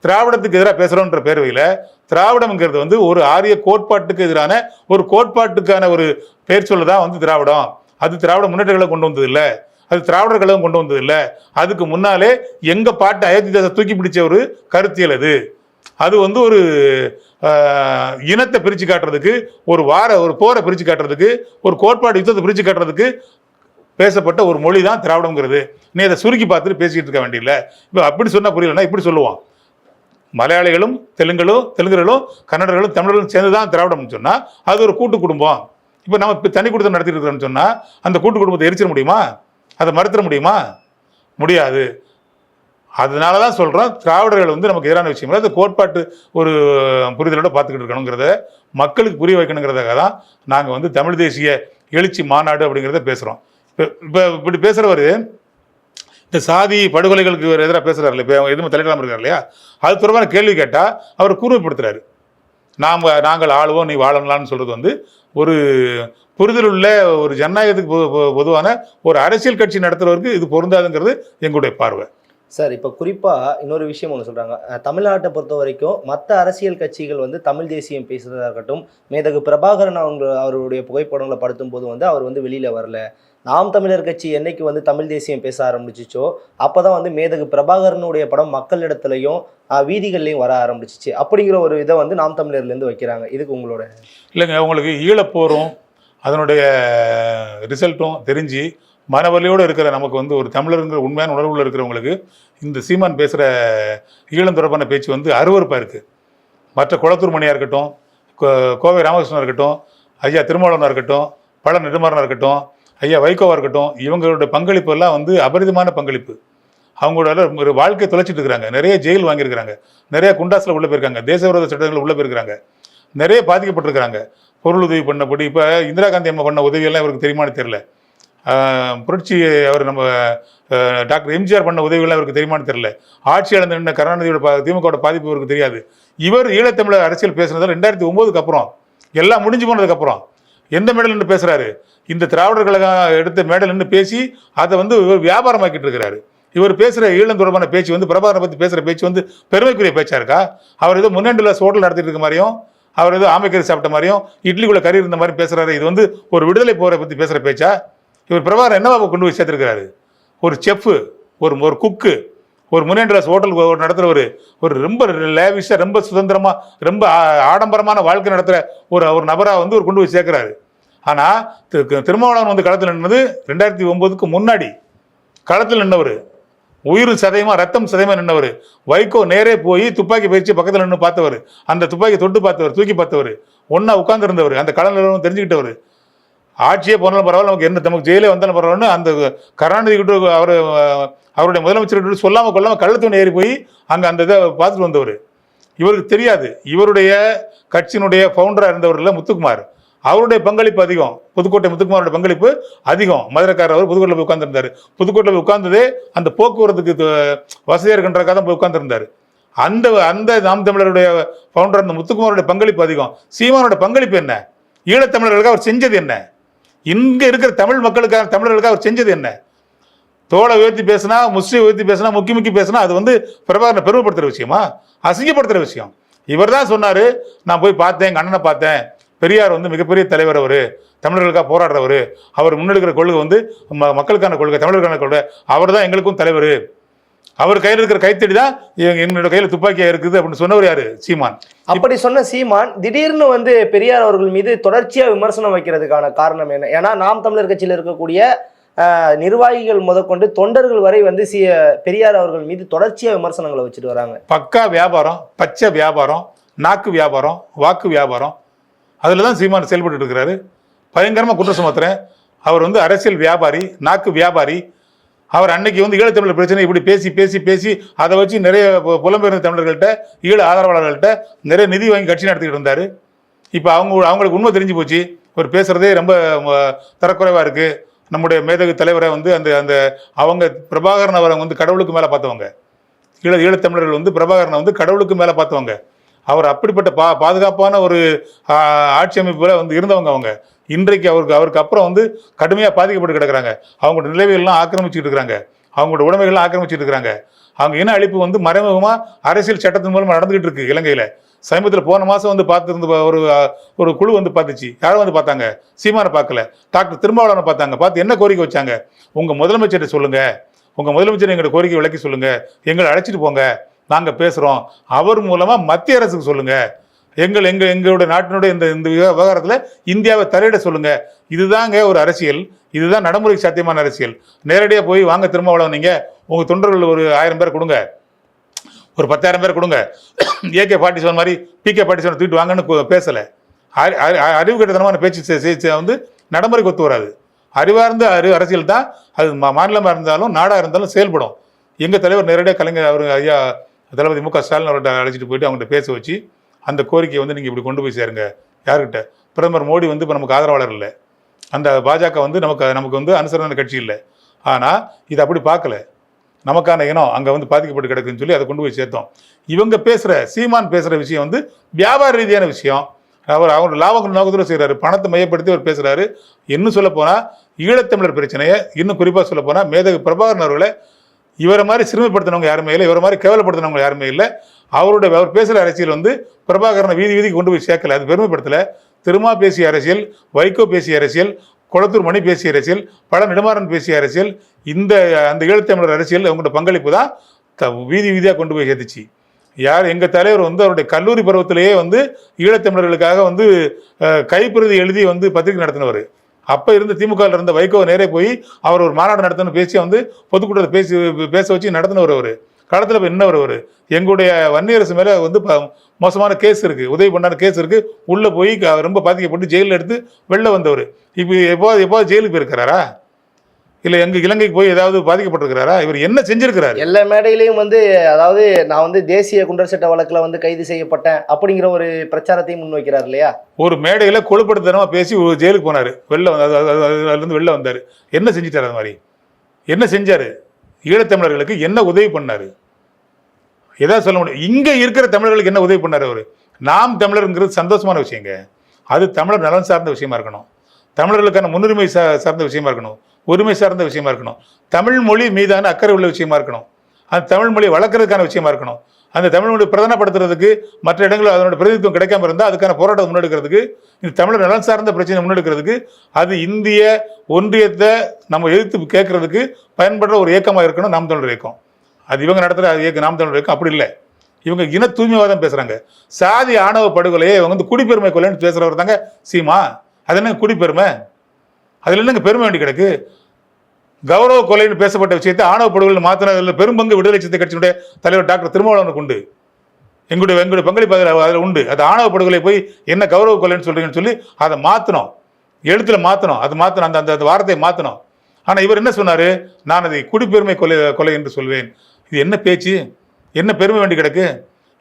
திராவிடத்துக்கு எதிராக பேசுகிறோன்ற பேரவையில் திராவிடம்ங்கிறது வந்து ஒரு ஆரிய கோட்பாட்டுக்கு எதிரான ஒரு கோட்பாட்டுக்கான ஒரு பேர் சொல்ல தான் வந்து திராவிடம். அது திராவிட முன்னேற்றங்களை கொண்டு வந்தது இல்லை, அது திராவிடர் கழகம் கொண்டு வந்தது இல்லை. அதுக்கு முன்னாலே எங்க பாட்டு அயோத்திதாசை தூக்கி பிடிச்ச ஒரு கருத்தியல் அது வந்து ஒரு இனத்தை பிரித்து காட்டுறதுக்கு, ஒரு போரை பிரித்து காட்டுறதுக்கு, ஒரு கோட்பாடு யுத்தத்தை பிரித்து காட்டுறதுக்கு பேசப்பட்ட ஒரு மொழி தான் திராவிடம்ங்கிறது. நீ அதை சுருக்கி பார்த்துட்டு பேசிக்கிட்டு இருக்க வேண்டியதில்லை. இப்போ அப்படி சொன்னால் புரியலன்னா இப்படி சொல்லுவான், மலையாளிகளும் தெலுங்கர்களும் கன்னடர்களும் தமிழர்களும் சேர்ந்து தான் திராவிடம்னு சொன்னால் அது ஒரு கூட்டு குடும்பம். இப்போ நம்ம இப்போ தனி குடும்பம் நடத்திட்டு இருக்கிறோம்னு சொன்னால் அந்த கூட்டு குடும்பத்தை எரிச்சிட முடியுமா? அதை மறுத்திட முடியுமா? முடியாது. அதனால தான் சொல்கிறோம், திராவிடர்கள் வந்து நமக்கு எதிரான விஷயம் இல்லை, அது கோட்பாட்டு ஒரு புரிதலோட பார்த்துக்கிட்டு இருக்கணுங்கிறத மக்களுக்கு புரிய வைக்கணுங்கிறதுக்காக தான் நாங்கள் வந்து தமிழ் தேசிய எழுச்சி மாநாடு அப்படிங்கிறத பேசுகிறோம். இப்போ இப்படி பேசுகிறவர் இந்த சாதி படுகொலைகளுக்கு எதிராக பேசுகிறாரு, இப்போ எதுவும் தலையிடாமல் இருக்கார் இல்லையா, அது தொடர்பான கேள்வி கேட்டால் அவர் கூர்மைப்படுத்துறாரு. நாங்கள் ஆளுவோம் நீ வாழலாம்னு சொல்கிறது வந்து ஒரு புரிதல் உள்ள ஒரு ஜனநாயகத்துக்கு பொதுவான ஒரு அரசியல் கட்சி நடத்துறவருக்கு இது பொருந்தாதுங்கிறது எங்களுடைய பார்வை. சார், இப்போ குறிப்பாக இன்னொரு விஷயம் ஒன்று சொல்கிறாங்க. தமிழ்நாட்டை பொறுத்த வரைக்கும் மற்ற அரசியல் கட்சிகள் வந்து தமிழ் தேசியம் பேசுகிறதா இருக்கட்டும், மேதகு பிரபாகரன் அவருடைய புகைப்படங்களை படுத்தும் போது வந்து அவர் வந்து வெளியில் வரல. நாம் தமிழர் கட்சி என்னைக்கு வந்து தமிழ் தேசியம் பேச ஆரம்பிச்சிச்சோ அப்போ தான் வந்து மேதகு பிரபாகரனுடைய படம் மக்களிடத்துலையும் வீதிகள்லையும் வர ஆரம்பிச்சிச்சு. அப்படிங்கிற ஒரு இதை வந்து நாம் தமிழர்லேருந்து வைக்கிறாங்க. இதுக்கு உங்களோட இல்லைங்க, உங்களுக்கு ஈழப்போரும் அதனுடைய ரிசல்ட்டும் தெரிஞ்சு மனவலியோடு இருக்கிற நமக்கு வந்து ஒரு தமிழருங்கிற உண்மையான உணர்வுள்ள இருக்கிறவங்களுக்கு இந்த சீமான் பேசுகிற ஈழம் தொடர்பான பேச்சு வந்து அருவருப்பாக இருக்குது. மற்ற குளத்தூர் மணியாக இருக்கட்டும், கோவை ராமகிருஷ்ணன் இருக்கட்டும், ஐயா திருமாவளவனாக இருக்கட்டும், பழ நெடுமாறனாக இருக்கட்டும், ஐயா வைகோவாக இருக்கட்டும், இவங்களுடைய பங்களிப்பு எல்லாம் வந்து அபரிதமான பங்களிப்பு. அவங்களோட ஒரு வாழ்க்கையை தொலைச்சிட்டு இருக்கிறாங்க. நிறைய ஜெயில் வாங்கியிருக்கிறாங்க, நிறைய குண்டாஸில் உள்ளே போயிருக்காங்க, தேச விரோத சட்டங்கள் உள்ளே போயிருக்கிறாங்க, நிறைய பாதிக்கப்பட்டிருக்கிறாங்க. பொருள் உதவி பண்ணபடி இப்போ இந்திரா காந்தி அம்மா பண்ண உதவியெல்லாம் இவருக்கு தெரியுமான்னு தெரியல. புரட்சி அவர் நம்ம டாக்டர் எம்ஜிஆர் பண்ண உதவிகள்லாம் இவருக்கு தெரியுமான்னு தெரியல. ஆட்சி இழந்த நின்ற கருணாநிதியோட திமுகவோட பாதிப்பு இவருக்கு தெரியாது. இவர் ஈழத்தமிழர் அரசியல் பேசுனதால் 2009 அப்புறம் எல்லாம் முடிஞ்சு போனதுக்கப்புறம் எந்த மேடல் நின்று பேசுகிறாரு? இந்த திராவிடர் கழகம் எடுத்த மேடல் நின்று பேசி அதை வந்து இவர் வியாபாரமாக்கிட்டு இருக்கிறாரு. இவர் பேசுகிற ஈழம் தொடர்பான பேச்சு வந்து பிரபாகரனை பற்றி பேசுகிற பேச்சு வந்து பெருமைக்குரிய பேச்சாக இருக்கா? அவர் ஏதோ முன்னேண்டுல ஹோட்டல் நடத்திட்டு இருக்க மாதிரியும், அவர் ஏதோ ஆமைக்கறி சாப்பிட்ட மாதிரியும், இட்லிக்குள்ள கறி இருந்த மாதிரி பேசுகிறாரு. இது வந்து ஒரு விடுதலை போரை பற்றி பேசுகிற பேச்சா? இவர் பிரபாகரன் என்னவா கொண்டு போய் சேர்த்துருக்கிறாரு? ஒரு செஃப்பு, ஒரு குக்கு, ஒரு முன்னேண்டாஸ் ஹோட்டல் நடத்துகிற ஒரு ரொம்ப லேவிஷாக, ரொம்ப சுதந்திரமாக, ரொம்ப ஆடம்பரமான வாழ்க்கை நடத்துகிற ஒரு நபராக வந்து ஒரு கொண்டு போய் சேர்க்குறாரு. ஆனால் திருமாவளவன் வந்து களத்தில் நின்னது 2009 முன்னாடி களத்தில் நின்றவர், உயிர் சதயமா ரத்தம் சதயமா நின்றவர். வைகோ நேரே போய் துப்பாக்கி பயிற்சி பக்கத்தில் நின்று பார்த்தவர், அந்த துப்பாக்கி தொட்டு பார்த்தவர், தூக்கி பார்த்தவர், ஒன்றா உட்கார்ந்து இருந்தவர், அந்த கள நிலவரம் தெரிஞ்சுக்கிட்டவர். ஆட்சியே போனாலும் பரவாயில்ல, நமக்கு என்ன, நமக்கு ஜெயிலே வந்தாலும் பரவாயில்லன்னு அந்த கருணாநிதி கிட்ட அவருடைய முதலமைச்சர்கிட்ட சொல்லாமல் கொள்ளாமல் கள்ளத்தூண் ஏறி போய் அங்கே அந்த இதை பார்த்துட்டு வந்தவர். இவருக்கு தெரியாது, இவருடைய கட்சியினுடைய ஃபவுண்டராக இருந்தவரில் முத்துக்குமார், அவருடைய பங்களிப்பு அதிகம். புதுக்கோட்டை முத்துக்குமாரோட பங்களிப்பு அதிகம். மதுரைக்காரர் அவர் புதுக்கோட்டையில் போய் உட்காந்துருந்தார். புதுக்கோட்டையில் போய் உட்கார்ந்ததே அந்த போக்குவரத்துக்கு வசதியாக இருக்கின்றக்காக தான் போய் உட்காந்துருந்தார். அந்த நாம் தமிழருடைய ஃபவுண்டர் அந்த முத்துக்குமாரோட பங்களிப்பு அதிகம். சீமானோட பங்களிப்பு என்ன? ஈழத்தமிழர்களுக்கு அவர் செஞ்சது என்ன? இங்கே இருக்கிற தமிழ் மக்களுக்காக, தமிழர்களுக்காக அவர் செஞ்சது என்ன? தோலை உயர்த்தி பேசினா, முஸ்லீம் உயர்த்தி பேசினா, முக்கி பேசினா அது வந்து பிரபாகரனை பெருமைப்படுத்துகிற விஷயமா? அசிங்கப்படுத்துகிற விஷயம். இவர் தான் சொன்னார், நான் போய் பார்த்தேன், எங்கள் அண்ணனை பார்த்தேன், பெரியார் வந்து மிகப்பெரிய தலைவர், அவர் தமிழர்களுக்காக போராடுறவர், அவர் முன்னெடுக்கிற கொள்கை வந்து மக்களுக்கான கொள்கை, தமிழர்களுக்கான கொள்கை, அவர் தான் எங்களுக்கும் தலைவர், அவர் கையில் இருக்கிற கைத்தடி தான் என்னோட கையில் துப்பாக்கியாக இருக்குது அப்படின்னு சொன்னவர் யாரு? சீமான். அப்படி சொன்ன சீமான் திடீர்னு வந்து பெரியார் அவர்கள் மீது தொடர்ச்சியாக விமர்சனம் வைக்கிறதுக்கான காரணம் என்ன? ஏன்னா நாம் தமிழர் கட்சியில் இருக்கக்கூடிய நிர்வாகிகள் முதற்கொண்டு தொண்டர்கள் வரை வந்து பெரியார் அவர்கள் மீது தொடர்ச்சியாக விமர்சனங்களை வச்சுட்டு வராங்க. பக்கா வியாபாரம், பச்சை வியாபாரம், நாக்கு வியாபாரம், வாக்கு வியாபாரம், அதில் தான் சீமான் செயல்பட்டு இருக்கிறாரு. பயங்கரமாக குற்றம் சுமத்துறேன். அவர் வந்து அரசியல் வியாபாரி, நாக்கு வியாபாரி. அவர் அன்னைக்கு வந்து ஈழத்தமிழர் பிரச்சனை இப்படி பேசி பேசி பேசி அதை வச்சு நிறைய புலம்பெயர்ந்த தமிழர்கள்ட்ட, ஈழ ஆதரவாளர்கள்ட்ட நிறைய நிதி வாங்கி கட்சி நடத்திக்கிட்டு இருந்தார். இப்போ அவங்களுக்கு உண்மை தெரிஞ்சு போச்சு. ஒரு பேசுகிறதே ரொம்ப தரக்குறைவாக இருக்குது. நம்முடைய மேதகு தலைவரை வந்து அந்த அவங்க பிரபாகரன் அவரை வந்து கடவுளுக்கு மேலே பார்த்தவங்க. ஈழத்தமிழர்கள் வந்து பிரபாகரனை வந்து கடவுளுக்கு மேலே பார்த்தவங்க. அவர் அப்படிப்பட்ட பாதுகாப்பான ஒரு ஆட்சி அமைப்பில் வந்து இருந்தவங்க. அவங்க இன்றைக்கு அவருக்கு அப்புறம் வந்து கடுமையாக பாதிக்கப்பட்டு கிடக்கிறாங்க. அவங்களோட நிலைமைகள்லாம் ஆக்கிரமிச்சுட்டு இருக்கிறாங்க, அவங்களோட உடைமைகள்லாம் ஆக்கிரமிச்சுட்டு இருக்கிறாங்க. அவங்க இன அழிப்பு வந்து மறைமுகமாக அரசியல் சட்டத்தின் மூலமாக நடந்துகிட்டு இருக்கு இலங்கையில். சமீபத்தில் போன மாதம் வந்து பார்த்துருந்து ஒரு குழு வந்து பார்த்துச்சு. யாரும் வந்து பார்த்தாங்க? சீமானை பார்க்கல, டாக்டர் திருமாவளவனை பார்த்தாங்க. பார்த்து என்ன கோரிக்கை வச்சாங்க? உங்கள் முதலமைச்சர்கிட்ட சொல்லுங்கள், உங்கள் முதலமைச்சர் எங்களோட கோரிக்கை விளக்கி சொல்லுங்கள், எங்களை அழைச்சிட்டு போங்க, நாங்கள் பேசுகிறோம், அவர் மூலமாக மத்திய அரசுக்கு சொல்லுங்கள், எங்களுடைய நாட்டினுடைய இந்த விவகாரத்தில் இந்தியாவை தலையிட சொல்லுங்க. இதுதாங்க ஒரு அரசியல், இதுதான் நடைமுறைக்கு சாத்தியமான அரசியல். நேரடியாக போய் வாங்க திருமாவளவன், நீங்கள் உங்கள் தொண்டர்கள் ஒரு 1000 பேர் கொடுங்க, ஒரு 10,000 பேர் கொடுங்க, AK-47 மாதிரி PK-47 தூக்கிட்டு வாங்கன்னு பேசலை. அறிவு கட்டத்தனமான பேச்சு வந்து நடைமுறைக்கு ஒத்து வராது. அறிவார்ந்த அரசியல் தான் அது. மாநிலமாக இருந்தாலும் நாடாக இருந்தாலும் செயல்படும். எங்கள் தலைவர் நேரடியாக கலைஞர் அவர் ஐயா தளபதி மு க ஸ்டாலின் அவர்கிட்ட அழைச்சிட்டு போயிட்டு அவங்கள்ட்ட பேச வச்சு அந்த கோரிக்கையை வந்து நீங்கள் இப்படி கொண்டு போய் சேருங்க. யார்கிட்ட? பிரதமர் மோடி வந்து இப்போ நமக்கு ஆதரவாளர் இல்லை, அந்த பாஜக வந்து நமக்கு வந்து அனுசரணை கட்சி இல்லை. ஆனால் இது அப்படி பார்க்கல, நமக்கான இனம் அங்கே வந்து பாதிக்கப்பட்டு கிடக்குன்னு சொல்லி அதை கொண்டு போய் சேர்த்தோம். இவங்க பேசுகிற சீமான் பேசுகிற விஷயம் வந்து வியாபார ரீதியான விஷயம். அவர் லாப நோக்கத்தில் செய்கிறாரு, பணத்தை மையப்படுத்தி அவர் பேசுகிறாரு. இன்னும் சொல்லப்போனால் ஈழத்தமிழர் பிரச்சனையை இன்னும் குறிப்பாக சொல்லப்போனால் மேதகு பிரபாகரன் அவர்களை இவரை மாதிரி சிறுமைப்படுத்தினவங்க யாருமே இல்லை, இவரை மாதிரி கேவலப்படுத்தினவங்க யாருமே இல்லை. அவர் பேசுகிற அரசியல் வந்து பிரபாகரனை வீதிக்கு கொண்டு போய் சேர்க்கலை, அது பெருமைப்படுத்தலை. திருமா பேசிய அரசியல், வைகோ பேசிய அரசியல், கொளத்தூர் மணி பேசிய அரசியல், பல நெடுமாறன் பேசிய அரசியல், அந்த ஈழத்தமிழர் அரசியல் அவங்களோட பங்களிப்பு தான் வீதியாக கொண்டு போய் சேர்த்துச்சு. எங்கள் தலைவர் வந்து அவருடைய கல்லூரி பருவத்திலேயே வந்து ஈழத்தமிழர்களுக்காக வந்து கைப்பிரதி எழுதி வந்து பத்திரிகை நடத்தினவர். அப்போ இருந்த திமுகவில் இருந்த வைகோ நேரே போய் அவர் ஒரு மாநாடு நடத்தணும் பேசி வந்து பொதுக்கூட்டத்தை பேச வச்சு நடத்தினவர். அவர் காலத்தில் இப்போ இன்னவர் எங்களுடைய வன்னியரசு மேலே வந்து மோசமான கேஸ் இருக்குது, உதவி பண்ணாத கேஸ் இருக்குது. உள்ளே போய் ரொம்ப பாதிக்கப்பட்டு ஜெயிலில் எடுத்து வெளில வந்தவர். இப்போ எப்போது ஜெயிலுக்கு போயிருக்கிறாரா? இல்லை இலங்கைக்கு போய் ஏதாவது பாதிக்கப்பட்டிருக்கிறாரா? இவர் என்ன செஞ்சிருக்கிறாரு? எல்லா மேடையிலையும் வந்து அதாவது நான் வந்து தேசிய குண்டர் சட்ட வழக்கில் வந்து கைது செய்யப்பட்டேன் அப்படிங்கிற ஒரு பிரச்சாரத்தையும் முன்வைக்கிறார் இல்லையா? ஒரு மேடையில் கொழுப்படுத்தனமாக பேசி ஜெயிலுக்கு போனார், அதுலேருந்து வெளில வந்தார். என்ன செஞ்சிட்டார்? அது மாதிரி என்ன செஞ்சார்? ஈழத்தமிழர்களுக்கு என்ன உதவி பண்ணார்? எதாவது சொல்ல முடியும்? இங்கே இருக்கிற தமிழர்களுக்கு என்ன உதவி பண்ணார் அவர்? நாம் தமிழருங்கிறது சந்தோஷமான விஷயங்க. அது தமிழர் நலன் சார்ந்த விஷயமா இருக்கணும், தமிழர்களுக்கான முன்னுரிமை சார்ந்த விஷயமா இருக்கணும், உரிமை சார்ந்த விஷயமா இருக்கணும், தமிழ் மொழி மீதான அக்கறை உள்ள விஷயமா இருக்கணும், அந்த தமிழ் மொழியை வளர்க்கறதுக்கான விஷயமா இருக்கணும். அந்த தமிழ் மொழி பிரதானப்படுத்துறதுக்கு மற்ற இடங்களில் அதனோட பிரதிநிதித்துவம் கிடைக்காம இருந்தால் அதுக்கான போராட்டம் முன்னெடுக்கிறதுக்கு, இந்த தமிழர் நலன் சார்ந்த பிரச்சனை முன்னெடுக்கிறதுக்கு, அது இந்திய ஒன்றியத்தை நம்ம எதிர்த்து கேட்கறதுக்கு பயன்படுற ஒரு இயக்கமாக இருக்கணும் நாம் தமிழர் இயக்கம். அது இவங்க நடத்துகிற இயக்கம் நாம் தமிழர் இயக்கம் அப்படி இல்லை. இவங்க இன தூய்மைவாதம் பேசுகிறாங்க. சாதி ஆணவ படுகொலையை இவங்க வந்து குடிப்பெருமை கொலைன்னு பேசுகிறவர் தாங்க சீமா. அது என்னங்க குடிப்பெருமை? அதில் என்னங்க பெருமை வேண்டி கிடக்கு? கௌரவ கொலைன்னு பேசப்பட்ட விஷயத்தை ஆணவ படுகொலை மாற்றினதில் பெரும்பங்கு விடுதலை சிறுத்தை கட்சியினுடைய தலைவர் டாக்டர் திருமாவளவனுக்கு உண்டு, எங்களுடைய பங்களிப்பு அதில் உண்டு. அது ஆணவ படுகொலை போய் என்ன கௌரவ கொலைன்னு சொல்கிறீங்கன்னு சொல்லி அதை மாற்றணும், எழுத்தில் மாற்றணும், அது மாற்றணும், அந்த வார்த்தையை மாற்றணும். ஆனால் இவர் என்ன சொன்னார்? நான் அதை குடிப்பெருமை கொலை என்று சொல்வேன். இது என்ன பேச்சு? என்ன பெருமை வேண்டி கிடக்கு?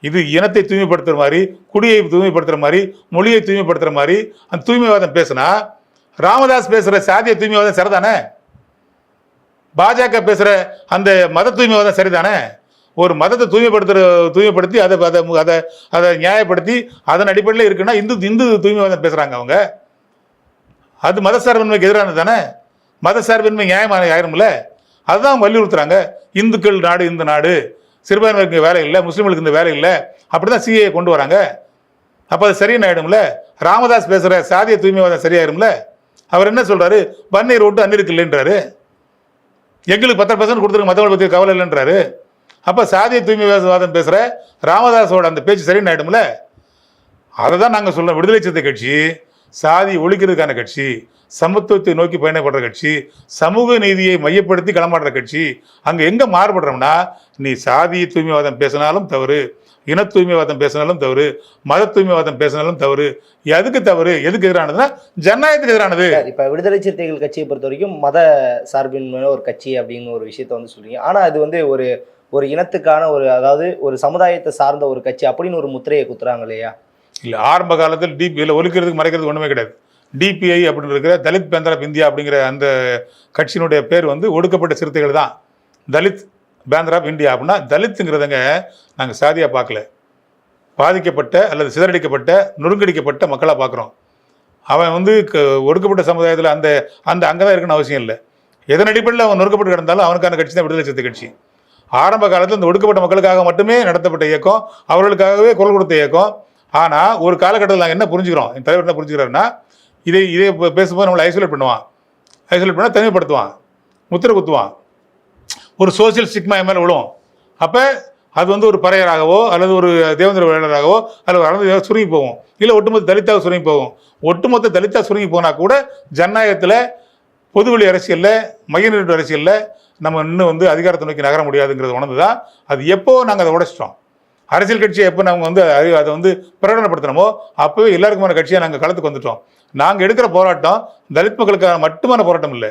இது இனத்தை தூய்மைப்படுத்துகிற மாதிரி, குடியை தூய்மைப்படுத்துகிற மாதிரி, மொழியை தூய்மைப்படுத்துகிற மாதிரி அந்த தூய்மைவாதம் பேசுனா, ராமதாஸ் பேசுகிற சாதிய தூய்மைவாதம் சரிதானே? பாஜக பேசுகிற அந்த மத தூய்மைவாதம் சரிதானே? ஒரு மதத்தை தூய்மைப்படுத்தி அதை நியாயப்படுத்தி அதன் அடிப்படையில் இருக்குன்னா இந்து தூய்மைவாதம் பேசுகிறாங்க அவங்க. அது மதசார்பின்மைக்கு எதிரானது தானே? மதசார்பின்மை நியாயமான ஆயிரும்ல. அதுதான் அவங்க வலியுறுத்துறாங்க. இந்துக்கள் நாடு இந்த நாடு, சிறுபான்மைக்கு வேலை இல்லை, முஸ்லீம்களுக்கு இந்த வேலை இல்லை, அப்படி தான் சிஏ கொண்டு வராங்க. அப்போ அது சரியான ஆயிடும்ல. ராமதாஸ் பேசுகிற சாதிய தூய்மைவாதம் சரியாயிரும்ல. அவர் என்ன சொல்கிறாரு? வன்னியர் ஓட்டு அந்நியருக்கு இல்லைன்றாரு, எங்களுக்கு 10% கொடுத்துருக்கு, மற்றவங்களை பற்றி கவலை இல்லைன்றாரு. அப்போ சாதிய தூய்மைவாதம் பேசுகிற ராமதாஸோட அந்த பேச்சு சரியான ஆயிடும்ல. அதை தான் நாங்கள் சொல்கிறோம். விடுதலை சிறுத்தை கட்சி சாதி ஒழிக்கிறதுக்கான கட்சி, சமத்துவத்தை நோக்கி பயணப்படுற கட்சி, சமூக நீதியை மையப்படுத்தி களமாடுற கட்சி. அங்கே எங்கே மாறுபடுறோம்னா, நீ சாதி தூய்மைவாதம் பேசினாலும் தவறு, இன தூய்மைவாதம் பேசினாலும் தவறு, மத தூய்மைவாதம் பேசினாலும் தவறு. எதுக்கு தவறு? எதுக்கு எதிரானதுன்னா ஜனநாயகத்துக்கு எதிரானது. இப்போ விடுதலை சிறுத்தைகள் கட்சியை பொறுத்த வரைக்கும் மத சார்பின் ஒரு கட்சி அப்படின்னு ஒரு விஷயத்த வந்து சொல்றீங்க. ஆனால் அது வந்து ஒரு இனத்துக்கான அதாவது ஒரு சமுதாயத்தை சார்ந்த ஒரு கட்சி அப்படின்னு ஒரு முத்திரையை குத்துறாங்க இல்லையா? இல்லை, ஆரம்ப காலத்தில் டிபியில் ஒழிக்கிறதுக்கு மறைக்கிறதுக்கு ஒன்றுமே கிடையாது. டிபிஐ அப்படின்னு இருக்கிற தலித் பேந்தர் ஆஃப் இந்தியா அப்படிங்கிற அந்த கட்சியினுடைய பேர் வந்து ஒடுக்கப்பட்ட சிறுத்தைகள் தான். தலித் பேந்தர் ஆஃப் இந்தியா அப்படின்னா தலித்துங்கிறதுங்க நாங்கள் சாதியாக பார்க்கல, பாதிக்கப்பட்ட அல்லது சிதறடிக்கப்பட்ட நொறுங்கடிக்கப்பட்ட மக்களாக பார்க்குறோம். அவன் வந்து ஒடுக்கப்பட்ட சமுதாயத்தில் அந்த அங்கே தான் இருக்குன்னு அவசியம் இல்லை. எதன் அடிப்படையில் அவன் நொறுக்கப்பட்டு கிடந்தாலும் அவனுக்கான கட்சி தான் விடுதலை சிறுத்தை கட்சி. ஆரம்ப காலத்தில் இந்த ஒடுக்கப்பட்ட மக்களுக்காக மட்டுமே நடத்தப்பட்ட இயக்கம், அவர்களுக்காகவே குரல் கொடுத்த இயக்கம். ஆனால் ஒரு காலகட்டத்தில் நாங்கள் என்ன புரிஞ்சுக்கிறோம், என் தலைவர் என்ன புரிஞ்சுக்கிறாருன்னா, இதே பேசும்போது நம்மளை ஐசோலேட் பண்ணுவான், ஐசோலேட் பண்ணால் தனிமைப்படுத்துவான், முத்திரை குத்துவான், ஒரு சோசியல் ஸ்டிக்மா மேலே விழும். அப்போ அது வந்து ஒரு பறையராகவோ அல்லது ஒரு தேவேந்திர வேளராகவோ அல்லது ஒரு அறந்த சுருங்கி போகும், இல்லை ஒட்டுமொத்த தலித்தாக சுருங்கி போகும். ஒட்டுமொத்த தலித்தாக சுருங்கி போனால் கூட ஜனநாயகத்தில் பொதுவெளி அரசியலில் மையநீட்டு அரசியலில் நம்ம இன்னும் வந்து அதிகாரத்தை நோக்கி நகர முடியாதுங்கிறது உணர்ந்து தான் அது எப்போ நாங்கள் அதை உடைச்சிட்டோம். அரசியல் கட்சியை எப்போ நாங்கள் வந்து அதை வந்து பிரகடனப்படுத்தினோமோ அப்போவே எல்லாருக்குமான கட்சியாக நாங்கள் களத்துக்கு வந்துட்டோம். நாங்கள் எடுக்கிற போராட்டம் தலித் மக்களுக்கான மட்டுமான போராட்டம் இல்லை.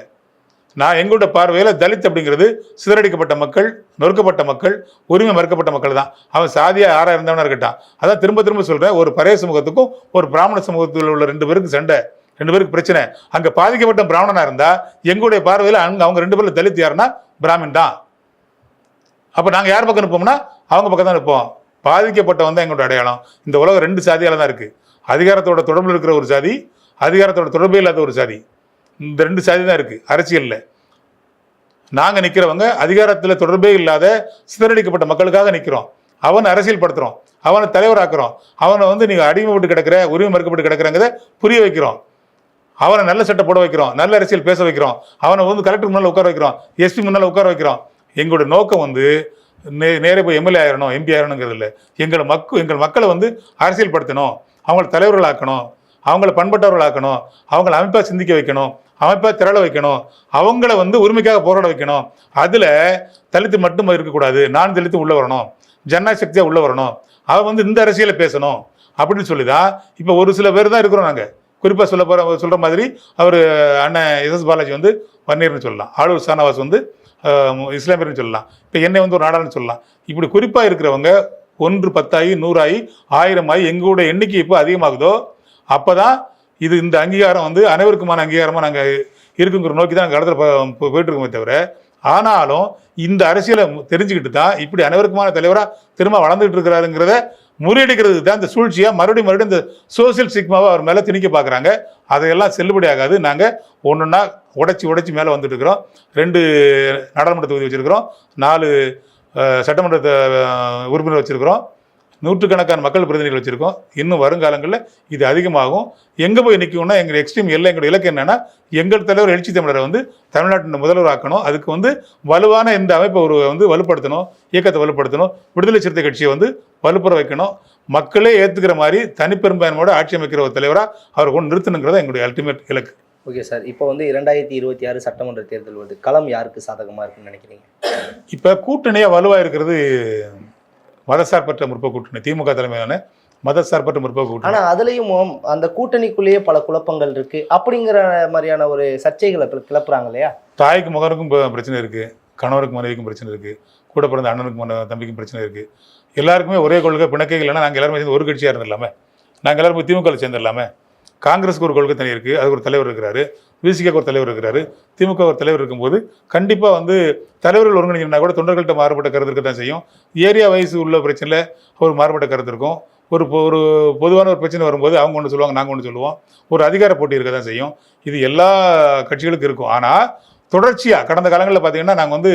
நான் எங்களோட பார்வையில் தலித் அப்படிங்கிறது சிதறடிக்கப்பட்ட மக்கள், நொறுக்கப்பட்ட மக்கள், உரிமை மறுக்கப்பட்ட மக்கள் தான். அவன் சாதியாக யாராக இருந்தவனா இருக்கட்டான். அதான் திரும்ப திரும்ப சொல்கிறேன், ஒரு பறைய சமூகத்துக்கும் ஒரு பிராமண சமூகத்தில் உள்ள 2 பேருக்கு சண்டை, 2 பேருக்கு பிரச்சனை. அங்கே பாதிக்கப்பட்ட பிராமணனாக இருந்தால் எங்களுடைய பார்வையில் அவங்க 2 பேரில் தலித் யாருன்னா பிராமின் தான். அப்போ நாங்கள் யார் பக்கம் நிற்போம்னா அவங்க பக்கம் தான் நிற்போம். பாதிக்கப்பட்டவன் தான் எங்களோட அடையாளம். இந்த உலகம் 2 சாதியால் தான் இருக்குது. அதிகாரத்தோட தொடர்பில் இருக்கிற ஒரு சாதி, அதிகாரத்தோட தொடர்பே இல்லாத ஒரு சாதி. இந்த 2 சாதி தான் இருக்குது அரசியலில். நாங்கள் நிற்கிறவங்க அதிகாரத்தில் தொடர்பே இல்லாத சிதறடிக்கப்பட்ட மக்களுக்காக நிற்கிறோம். அவனை அரசியல் படுத்துகிறோம், அவனை தலைவராக்குறோம், அவனை வந்து நீங்கள் அடிமைப்பட்டு கிடக்கிற, உரிமை மறுக்கப்பட்டு கிடக்கிறங்கிறத புரிய வைக்கிறோம், அவனை நல்ல சட்டை போட வைக்கிறோம், நல்ல அரசியல் பேச வைக்கிறோம், அவனை வந்து கலெக்டர் முன்னால் உட்கார வைக்கிறோம், எஸ்பி முன்னால் உட்கார வைக்கிறோம். எங்களோட நோக்கம் வந்து நேரே போய் எம்எல்ஏ ஆயிடணும், எம்பி ஆயிடணுங்கிறது இல்லை. எங்கள் மக்களை வந்து அரசியல் படுத்தணும், அவங்கள தலைவர்களாக்கணும், அவங்கள பண்பட்டவர்களாக்கணும், அவங்கள அமைப்பாக சிந்திக்க வைக்கணும், அமைப்பாக திரள வைக்கணும், அவங்கள வந்து உரிமைக்காக போராட வைக்கணும். அதில் தலித்து மட்டும் இருக்கக்கூடாது, நான் தலித்து உள்ளே வரணும், ஜனநாயக சக்தியாக உள்ளே வரணும், அவன் வந்து இந்த அரசியலை பேசணும் அப்படின்னு சொல்லி தான் இப்போ ஒரு சில பேர் தான் இருக்கிறோம். நாங்கள் குறிப்பாக சொல்கிற மாதிரி அவர் அண்ணன் எஸ் பாலாஜி வந்து வன்னியர்னு சொல்லலாம், ஆளூர் ஷானவாஸ் வந்து இஸ்லாமியர்னு சொல்லலாம், இப்போ என்னை வந்து ஒரு நாடான்னு சொல்லலாம். இப்படி குறிப்பாக இருக்கிறவங்க 1 10 ஆகி 100 ஆகி 1000 ஆகி எங்களோட எண்ணிக்கை இப்போ அதிகமாகுதோ அப்போ தான் இது இந்த அங்கீகாரம் வந்து அனைவருக்குமான அங்கீகாரமாக நாங்கள் இருக்குங்கிற நோக்கி தான் நாங்கள் கடத்தில் போயிட்டுருக்கோமே தவிர, ஆனாலும் இந்த அரசியலை தெரிஞ்சுக்கிட்டு தான் இப்படி அனைவருக்குமான தலைவராக திரும்ப வளர்ந்துட்டு இருக்கிறாருங்கிறத முறியடிக்கிறது தான் இந்த சூழ்ச்சியாக மறுபடியும் இந்த சோசியல் சிக்மாவை அவர் மேலே திணிக்க பார்க்குறாங்க. அதையெல்லாம் செல்லுபடி ஆகாது. நாங்கள் ஒன்றுன்னா உடைச்சி மேலே வந்துட்டு இருக்கிறோம். 2 நாடாளுமன்ற தொகுதி வச்சுருக்கிறோம், 4 சட்டமன்ற உறுப்பினர் வச்சுருக்கிறோம், 100கணக்கான மக்கள் பிரதிநிதிகள் வச்சுருக்கோம். இன்னும் வருங்காலங்களில் இது அதிகமாகும். எங்கே போய் நிற்கும்னா எங்கள் எக்ஸ்ட்ரீம் எங்களோட இலக்கு என்னென்னா எங்கள் தலைவர் எழுச்சி தமிழரை வந்து தமிழ்நாட்டின் முதல்வர் ஆக்கணும். அதுக்கு வந்து வலுவான இந்த அமைப்பை வந்து வலுப்படுத்தணும், இயக்கத்தை வலுப்படுத்தணும், விடுதலை சிறுத்தை கட்சியை வந்து வலுப்புற வைக்கணும், மக்களே ஏற்றுக்கிற மாதிரி தனிப்பெரும்பான்மையோட ஆட்சி அமைக்கிற ஒரு தலைவராக அவரை கொண்டு நிறுத்தணுங்கிறத எங்களுடைய அல்டிமேட் இலக்கு. ஓகே சார், இப்போ வந்து 2026 சட்டமன்ற தேர்தல் வருது. களம் யாருக்கு சாதகமாக இருக்குன்னு நினைக்கிறீங்க? இப்போ கூட்டணியாக வலுவாக இருக்கிறது மதசார்பற்ற முற்போக்கு கூட்டணி, திமுக தலைமையான மதசார்பற்ற முற்போக்கு கூட்டணி. ஆனால் அதுலேயும் அந்த கூட்டணிக்குள்ளேயே பல குழப்பங்கள் இருக்கு அப்படிங்கிற மாதிரியான ஒரு சர்ச்சைகளை கிளப்புறாங்க இல்லையா? தாய்க்கு மகனுக்கும் பிரச்சனை இருக்குது, கணவருக்கு மனைவிக்கும் பிரச்சனை இருக்குது, கூட பிறந்த அண்ணனுக்கும் தம்பிக்கும் பிரச்சனை இருக்குது. எல்லாருக்குமே ஒரே கொள்கை பிணக்கைகள் இல்லைன்னா நாங்கள் எல்லாருமே சேர்ந்து ஒரு கட்சியாக இருந்துடலாமே, நாங்கள் எல்லாரும் திமுகவில் சேர்ந்துடலாமே. காங்கிரஸுக்கு ஒரு கொள்கை தனி இருக்குது, அதுக்கு ஒரு தலைவர் இருக்கிறாரு, விசிகாக்கு ஒரு தலைவர் இருக்கிறாரு, திமுக ஒரு தலைவர் இருக்கும்போது கண்டிப்பாக வந்து தலைவர்கள் ஒருங்கிணைங்கன்னா கூட தொண்டர்கள்ட்ட மாறுபட்ட கருத்து இருக்க தான் செய்யும். ஏரியா வயசு உள்ள பிரச்சனையில் ஒரு மாறுபட்ட கருத்து இருக்கும். ஒரு பொதுவான ஒரு பிரச்சனை வரும்போது அவங்க ஒன்று சொல்லுவாங்க, நாங்கள் ஒன்று சொல்லுவோம். ஒரு அதிகார போட்டி இருக்க தான் செய்யும். இது எல்லா கட்சிகளுக்கும் இருக்கும். ஆனால் தொடர்ச்சியாக கடந்த காலங்களில் பார்த்தீங்கன்னா நாங்கள் வந்து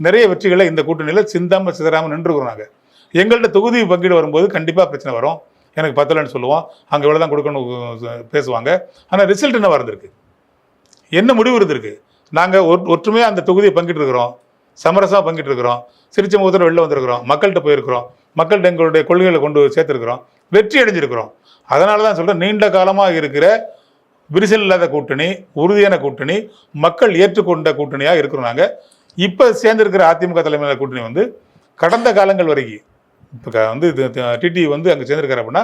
நிறைய வெற்றிகளை இந்த கூட்டணியில் சிந்தாமல் சிதறாமல் நின்றுக்கிறோம். நாங்கள் எங்கள்கிட்ட தொகுதி பங்கீடு வரும்போது கண்டிப்பாக பிரச்சனை வரும். எனக்கு 10 சொல்லுவோம், அங்கே இவ்வளோ தான் கொடுக்கணும் பேசுவாங்க. ஆனால் ரிசல்ட் என்ன வந்திருக்கு, என்ன முடிவு இருந்திருக்கு? நாங்கள் ஒற்றுமையாக அந்த தொகுதியை பங்கிட்டு இருக்கிறோம், சமரசமாக பங்கிட்டு இருக்கிறோம், சிரிச்ச முகத்தோடு வெளில வந்திருக்கிறோம், மக்கள்கிட்ட போயிருக்கிறோம், மக்கள்கிட்ட எங்களுடைய கொள்கைகளை கொண்டு சேர்த்துருக்கிறோம், வெற்றி அடைஞ்சிருக்கிறோம். அதனால தான் சொல்கிறேன், நீண்ட காலமாக இருக்கிற விரிசல் இல்லாத கூட்டணி, உறுதியான கூட்டணி, மக்கள் ஏற்றுக்கொண்ட கூட்டணியாக இருக்கிறோம். நாங்கள் இப்போ சேர்ந்திருக்கிற அதிமுக தலைமையிலான கூட்டணி வந்து கடந்த காலங்கள் வரைக்கும் இப்போ வந்து டிடி வந்து அங்கே சேர்ந்துருக்காரு அப்படின்னா,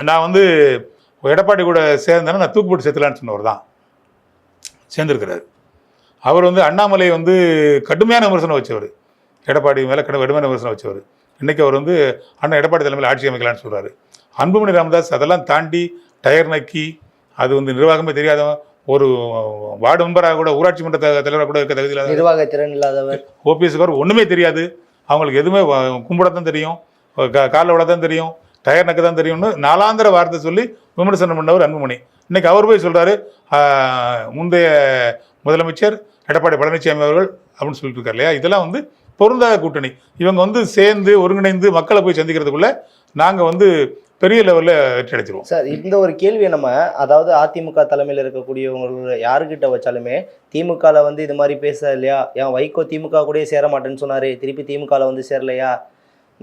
நான் வந்து எடப்பாடி கூட சேர்ந்தேன்னா நான் தூக்கு போட்டு சேர்த்துலான்னு சொன்னவர் தான் சேர்ந்துருக்கிறாரு. அவர் வந்து அண்ணாமலை வந்து கடுமையான விமர்சனம் வச்சவர், எடப்பாடி மேலே கடுமையான விமர்சனம் வச்சவர். இன்றைக்கி அவர் வந்து அண்ணா எடப்பாடி தலைமையில் ஆட்சி அமைக்கலான்னு சொல்கிறாரு. அன்புமணி ராமதாஸ் அதெல்லாம் தாண்டி டயர் நக்கி அது வந்து நிர்வாகமே தெரியாதவன், ஒரு வார்டு மெம்பராக கூட ஊராட்சி மன்ற தலைவராக கூட இருக்க தகுதியில் நிர்வாக திறன் இல்லாதவர், ஓபிஎஸ்கார் ஒன்றுமே தெரியாது, அவங்களுக்கு எதுவுமே கும்பிடத்தான் தெரியும், காலில் விடத்தான் தெரியும், டயர் நக்க தான் தெரியும்னு நாலாந்திர வார்த்தை சொல்லி விமர்சனம் பண்ணவர் அன்புமணி. இன்றைக்கி அவர் போய் சொல்கிறாரு முந்தைய முதலமைச்சர் எடப்பாடி பழனிசாமி அவர்கள் அப்படின்னு சொல்லிட்டு இருக்காரு இல்லையா? இதெல்லாம் வந்து பொருந்தாத கூட்டணி. இவங்க வந்து சேர்ந்து ஒருங்கிணைந்து மக்களை போய் சந்திக்கிறதுக்குள்ளே நாங்கள் வந்து பெரிய லெவலில் வெற்றி அடைச்சிருவோம். சார் இந்த ஒரு கேள்வியை நம்ம அதாவது அதிமுக தலைமையில் இருக்கக்கூடியவங்க யாருக்கிட்ட வச்சாலுமே திமுகவில் வந்து இது மாதிரி பேச இல்லையா, ஏன் வைகோ திமுக கூடயே சேர மாட்டேன்னு சொன்னார், திருப்பி திமுகவில் வந்து சேரலையா,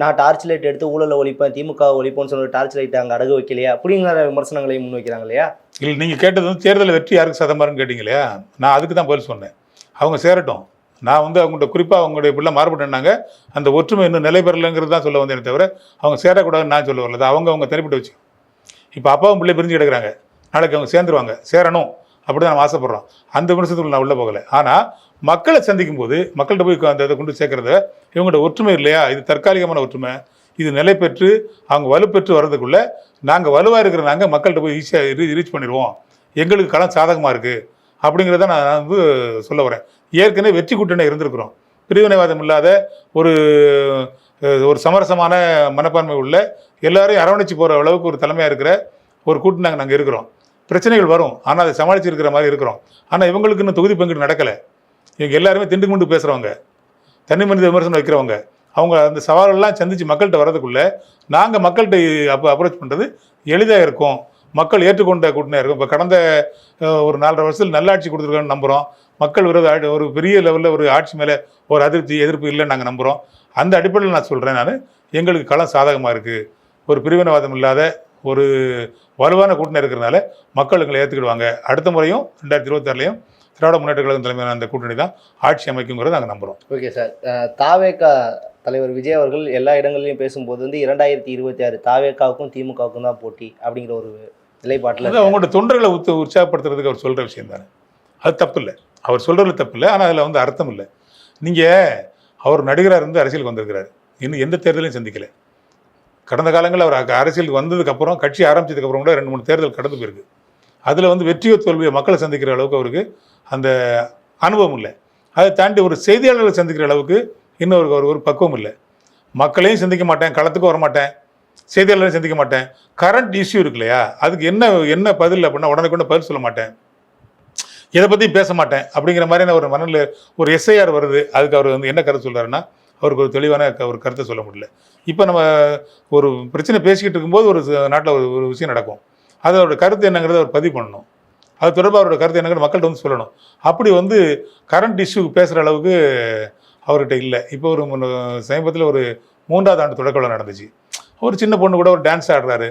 நான் டார்ச் லைட் எடுத்து ஊழலை ஒழிப்பேன் திமுக ஒழிப்போன்னு சொல்லி டார்ச் லைட் அங்கே அடகு வைக்கலையா அப்படிங்கிற விமர்சனங்களையும் முன் வைக்கிறாங்க இல்லையா? இல்லை, நீங்கள் கேட்டது வந்து தேர்தல் வெற்றி யாருக்கு சதமாருன்னு கேட்டீங்க இல்லையா, நான் அதுக்கு தான் பதில் சொன்னேன். அவங்க சேரட்டும். நான் வந்து அவங்கள்ட்ட குறிப்பாக அவங்களுடைய பிள்ளை மாறுபட்டுனாங்க, அந்த ஒற்றுமை இன்னும் நிலை பெறலைங்கிறது தான் சொல்ல வந்தேனே தவிர அவங்க சேரக்கூடாதுன்னு நான் சொல்ல வரல. அவங்க தனிப்பட்டு வச்சு இப்போ அப்பாவும் பிள்ளை பிரிஞ்சு கிடக்குறாங்க, நாளைக்கு அவங்க சேர்ந்துருவாங்க, சேரணும் அப்படி தான் நம்ம ஆசைப்படுறோம். அந்த விமர்சனத்துக்குள்ள நான் உள்ளே போகலை. ஆனால் மக்களை சந்திக்கும் போது மக்கள்கிட்ட போய் அந்த இதை கொண்டு சேர்க்கறத இவங்கள்ட்ட ஒற்றுமை இல்லையா, இது தற்காலிகமான ஒற்றுமை, இது நிலை பெற்று அவங்க வலுப்பெற்று வர்றதுக்குள்ளே நாங்கள் வலுவாக இருக்கிற நாங்கள் மக்கள்கிட்ட போய் ஈஸியாக ரீச் பண்ணிடுவோம், எங்களுக்கு களம் சாதகமாக இருக்குது அப்படிங்கிறத நான் வந்து சொல்ல வரேன். ஏற்கனவே வெற்றி கூட்டணி இருந்திருக்கிறோம். பிரிவினைவாதம் இல்லாத ஒரு ஒரு சமரசமான மனப்பான்மை உள்ள எல்லாரையும் அரவணைச்சு போகிற அளவுக்கு ஒரு தலைமையாக இருக்கிற ஒரு கூட்டணி நாங்கள் இருக்கிறோம். பிரச்சனைகள் வரும், ஆனால் அதை சமாளிச்சு இருக்கிற மாதிரி இருக்கிறோம். ஆனால் இவங்களுக்கு இன்னும் தொகுதி பங்கீடு நடக்கலை. இவங்க எல்லாருமே திண்டுக்கு முண்டு பேசுகிறவங்க, தனி மனித விமர்சனம் வைக்கிறவங்க. அவங்க அந்த சவாலெல்லாம் சந்தித்து மக்கள்கிட்ட வர்றதுக்குள்ளே நாங்கள் மக்கள்கிட்ட அப்ரோச் பண்ணுறது எளிதாக இருக்கும், மக்கள் ஏற்றுக்கொண்ட கூட்டணியாக இருக்கும். இப்போ கடந்த ஒரு 4.5 வருஷத்தில் நல்லாட்சி கொடுத்துருக்கோன்னு நம்புகிறோம். மக்கள் விரோத ஒரு பெரிய லெவலில் ஒரு ஆட்சி மேலே ஒரு எதிர்ப்பு இல்லைன்னு நாங்கள் நம்புகிறோம். அந்த அடிப்படையில் நான் சொல்கிறேன், எங்களுக்கு களம் சாதகமாக இருக்குது, ஒரு பிரிவினைவாதம் இல்லாத ஒரு வலுவான கூட்டணி இருக்கிறதுனால மக்கள் எங்களை ஏற்றுக்கிடுவாங்க. அடுத்த முறையும் 2026 திராவிட முன்னேற்ற கழகம் தலைமையிலான அந்த கூட்டணி தான் ஆட்சி அமைக்குங்கிறத நாங்கள் நம்புகிறோம். ஓகே சார், தாவேகா தலைவர் விஜய் அவர்கள் எல்லா இடங்கள்லையும் பேசும்போது வந்து 2026 தாவேகாவுக்கும் திமுகவுக்கும் தான் போட்டி அப்படிங்கிற ஒரு நிலைப்பாட்டில் அவங்களோட தொண்டர்களை உற்சாகப்படுத்துறதுக்கு அவர் சொல்கிற விஷயம் தானே, அது தப்பு இல்லை, அவர் சொல்கிறது தப்பு இல்லை. ஆனால் அதில் வந்து அர்த்தம் இல்லை. நீங்கள் அவர் நடிகராக இருந்து அரசியலுக்கு வந்திருக்கிறார், இன்னும் எந்த தேர்தலையும் சந்திக்கலை. கடந்த காலங்களில் அவர் அரசியலுக்கு வந்ததுக்கப்புறம் கட்சி ஆரம்பிச்சதுக்கப்புறம் கூட 2-3 தேர்தல் கடந்து போயிருக்கு. அதில் வந்து வெற்றியோ தோல்வியோ மக்களை சந்திக்கிற அளவுக்கு அவருக்கு அந்த அனுபவம் இல்லை. அதை தாண்டி ஒரு செய்தியாளர்களை சந்திக்கிற அளவுக்கு இன்னும் ஒரு பக்குவம் இல்லை. மக்களையும் சந்திக்க மாட்டேன், களத்துக்கும் வரமாட்டேன், செய்தியாளரையும் சந்திக்க மாட்டேன். கரண்ட் இஷ்யூ இருக்கு இல்லையா, அதுக்கு என்ன பதில் அப்படின்னா உடனே பதில் சொல்ல மாட்டேன், இதை பற்றியும் பேச மாட்டேன் அப்படிங்கிற மாதிரியான ஒரு மனநிலை ஒரு எஸ்ஐஆர் வருது. அதுக்கு அவர் வந்து என்ன கருத்து சொல்கிறாருன்னா அவருக்கு ஒரு தெளிவான ஒரு கருத்தை சொல்ல முடியல. இப்போ நம்ம ஒரு பிரச்சனை பேசிக்கிட்டு இருக்கும்போது ஒரு நாட்டில் ஒரு விஷயம் நடக்கும், அது அவரோட கருத்து என்னங்கிறத அவர் பதிவு பண்ணணும், அது தொடர்பாக அவரோட கருத்து என்னங்கிறது மக்கள்கிட்ட வந்து சொல்லணும். அப்படி வந்து கரண்ட் இஷ்யூ பேசுகிற அளவுக்கு அவர்கிட்ட இல்லை. இப்போ ஒரு சமீபத்தில் ஒரு 3வது ஆண்டு தொடக்க விழா நடந்துச்சு. ஒரு சின்ன பொண்ணு கூட ஒரு டான்ஸ் ஆடுறாரு,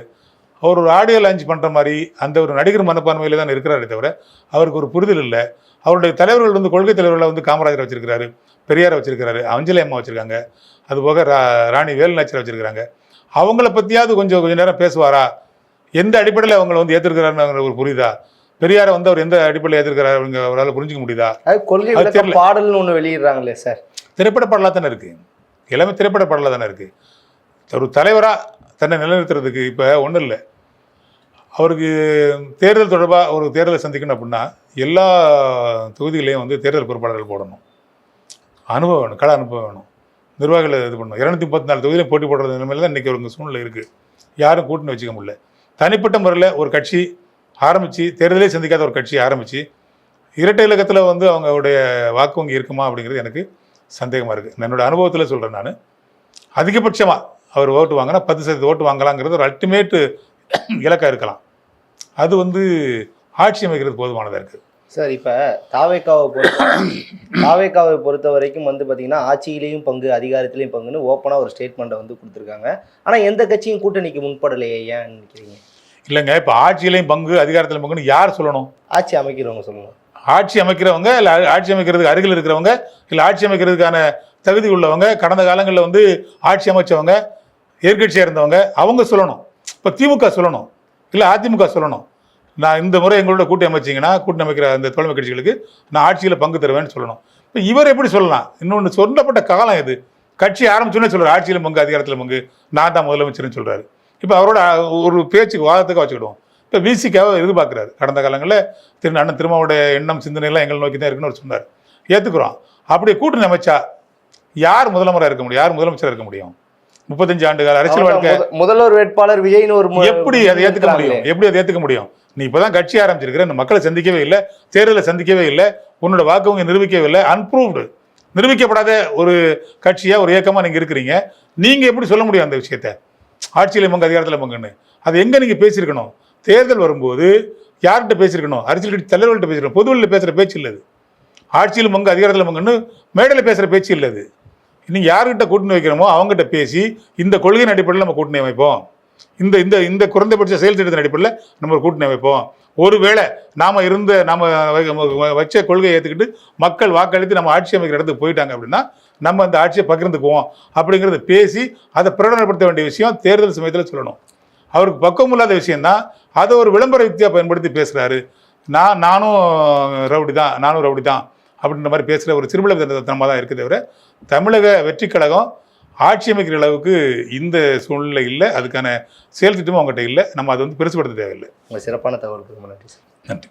அவர் ஒரு ஆடியோ லான்ச் பண்ணுற மாதிரி அந்த ஒரு நடிகர் மனப்பான்மையில் தான் இருக்கிறாரே தவிர அவருக்கு ஒரு புரிதல் இல்லை. அவருடைய தலைவர்கள் வந்து கொள்கை தலைவர்களை வந்து காமராஜரை வச்சிருக்கிறாரு, பெரியாரை வச்சிருக்கிறாரு, அஞ்சலி அம்மா வச்சுருக்காங்க, அதுபோக ராணி வேலுநாச்சியாரை வச்சுருக்கிறாங்க. அவங்கள பற்றியாவது கொஞ்சம் நேரம் பேசுவாரா, எந்த அடிப்படையில் அவங்கள வந்து ஏற்றிருக்கிறாருங்கிற ஒரு புரியுதா, பெரியாரை வந்து அவர் எந்த அடிப்படையில் ஏற்றிருக்கிறார் அப்படிங்கிற அவரால் புரிஞ்சிக்க முடியுதா? கொள்கை பாடல்னு ஒன்று வெளியிடுறாங்களே சார், திரைப்பட பாடலாக தானே இருக்குது, எல்லாமே திரைப்பட பாடலாக தானே இருக்குது. ஒரு தலைவராக தன்னை நிலைநிறுத்துறதுக்கு இப்போ ஒன்றும் இல்லை. அவருக்கு தேர்தல் தொடர்பாக ஒரு தேர்தலை சந்திக்கணும் அப்படின்னா எல்லா தொகுதிகளையும் வந்து தேர்தல் பொறுப்பாளர்கள் போடணும், அனுபவம் வேணும், கள அனுபவம் வேணும், நிர்வாகிகளை இது பண்ணணும். 234 தொகுதியிலையும் போட்டி போடுறது நிலைமையில தான் இன்றைக்கி ஒரு சூழ்நிலை இருக்குது. யாரும் கூட்டணி வச்சுக்க முடியல. தனிப்பட்ட முறையில் ஒரு கட்சி ஆரம்பித்து தேர்தலே சந்திக்காத ஒரு கட்சி ஆரம்பித்து இரட்டை இலக்கத்தில் வந்து அவங்களுடைய வாக்கு வங்கி இருக்குமா அப்படிங்கிறது எனக்கு சந்தேகமாக இருக்குது. என்னோடய அனுபவத்தில் சொல்கிறேன். நான் அதிகபட்சமாக அவர் ஓட்டு வாங்கினா 10% ஓட்டு வாங்கலாங்கிறது ஒரு அல்டிமேட்டு இலக்காக இருக்கலாம். அது வந்து ஆட்சி அமைக்கிறது போதுமானதாக இருக்குது சார். இப்போ தாவேகாவை பொறுத்த வரைக்கும் வந்து பார்த்திங்கன்னா ஆட்சியிலையும் பங்கு அதிகாரத்திலையும் பங்குன்னு ஓப்பனாக ஒரு ஸ்டேட்மெண்ட்டை வந்து கொடுத்துருக்காங்க. ஆனால் எந்த கட்சியும் கூட்டணிக்கு முன்படலையே, ஏன்னு நினைக்கிறீங்க? இல்லைங்க, இப்போ ஆட்சியிலையும் பங்கு அதிகாரத்திலையும் பங்குன்னு யார் சொல்லணும்? ஆட்சி அமைக்கிறவங்க சொல்லணும். ஆட்சி அமைக்கிறவங்க இல்லை ஆட்சி அமைக்கிறதுக்கு அருகில் இருக்கிறவங்க இல்லை ஆட்சி அமைக்கிறதுக்கான தகுதி உள்ளவங்க, கடந்த காலங்களில் வந்து ஆட்சி அமைச்சவங்க, எதிர்கட்சியாக இருந்தவங்க, அவங்க சொல்லணும். இப்போ திமுக சொல்லணும், இல்லை அதிமுக சொல்லணும், நான் இந்த முறை எங்களோட கூட்டணி அமைச்சிங்கன்னா கூட்டணி அமைக்கிற அந்த தோழமை கட்சிகளுக்கு நான் ஆட்சியில் பங்கு தருவேன்னு சொல்லணும். இப்போ இவர் எப்படி சொல்லலாம்? இன்னொன்று சொல்லப்பட்ட காலம் இது. கட்சி ஆரம்பிச்சோன்னே சொல்கிறார் ஆட்சியில் பங்கு அதிகாரத்தில் பங்கு, நான் தான் முதலமைச்சர்னு சொல்கிறாரு. இப்போ அவரோட ஒரு பேச்சுக்கு வாதத்துக்கு வச்சுக்கிடுவோம். இப்போ விசிக்காக எதிர்பார்க்குறாரு. கடந்த காலங்களில் அண்ணன் திருமாவுடைய எண்ணம் சிந்தனைலாம் எங்களை நோக்கி தான் இருக்குன்னு அவர் சொன்னார். ஏற்றுக்குறோம். அப்படி கூட்டணி அமைச்சா யார் முதலமைச்சராக இருக்க முடியும்? யார் முதலமைச்சராக இருக்க முடியும்? 35 ஆண்டு கால அரசியல் வாழ்க்கை முதல்வர் வேட்பாளர் விஜய்னு ஒரு எப்படி அதை ஏற்றுக்க முடியும்? எப்படி அதை ஏற்றுக்க முடியும்? நீ இப்போதான் கட்சி ஆரம்பிச்சிருக்கிற, இந்த மக்களை சந்திக்கவே இல்லை, தேர்தலை சந்திக்கவே இல்லை, உன்னோட வாக்குவங்க நிரூபிக்கவே இல்லை, அன்ப்ரூவ்டு நிரூபிக்கப்படாத ஒரு கட்சியாக ஒரு இயக்கமாக நீங்கள் இருக்கிறீங்க. நீங்கள் எப்படி சொல்ல முடியும் அந்த விஷயத்த? ஆட்சியில் பங்கு அதிகாரத்தில் பங்குன்னு. அது எங்கே நீங்கள் பேசியிருக்கணும்? தேர்தல் வரும்போது யார்கிட்ட பேசியிருக்கணும்? அரசியல் கட்சி தலைவர்கள்ட்ட பேசியிருக்கணும். பொதுவெளியில் பேசுகிற பேச்சு இல்லை அது. ஆட்சியில் பங்கு அதிகாரத்தில் பங்குன்னு மேடையில் பேசுகிற பேச்சு இல்லை அது. நீங்கள் யார்கிட்ட கூட்டணி வைக்கிறோமோ அவங்ககிட்ட பேசி இந்த கொள்கையின் அடிப்படையில் நம்ம கூட்டணி அமைப்போம், இந்த இந்த இந்த குறைந்தபட்ச செயல் திட்டத்தின் அடிப்படையில் நம்ம ஒரு கூட்டணி அமைப்போம். ஒருவேளை நாம் வச்ச கொள்கையை ஏற்றுக்கிட்டு மக்கள் வாக்களித்து நம்ம ஆட்சி அமைக்கிற இடத்துக்கு போயிட்டாங்க அப்படின்னா நம்ம அந்த ஆட்சியை பகிர்ந்துக்குவோம் அப்படிங்கிறத பேசி அதை பிரகடனப்படுத்த வேண்டிய விஷயம் தேர்தல் சமயத்தில் சொல்லணும். அவருக்கு பக்குவம் இல்லாத விஷயந்தான் அதை ஒரு விளம்பர யுக்தியாக பயன்படுத்தி பேசுகிறாரு. நானும் ரவுடி தான் அப்படின்ற மாதிரி பேசுகிற ஒரு சிறுபிள்ளைத்தனமாக தான் இருக்குது தவிர தமிழக வெற்றி கழகம் ஆட்சி அமைக்கிற அளவுக்கு இந்த சூழ்நிலை இல்லை, அதுக்கான செயல் திட்டமும் அவங்ககிட்ட இல்லை. நம்ம அதை பெருசுபடுத்த தேவையில்லை. உங்கள் சிறப்பான தகவலுக்கு ரொம்ப நன்றி சார். நன்றி.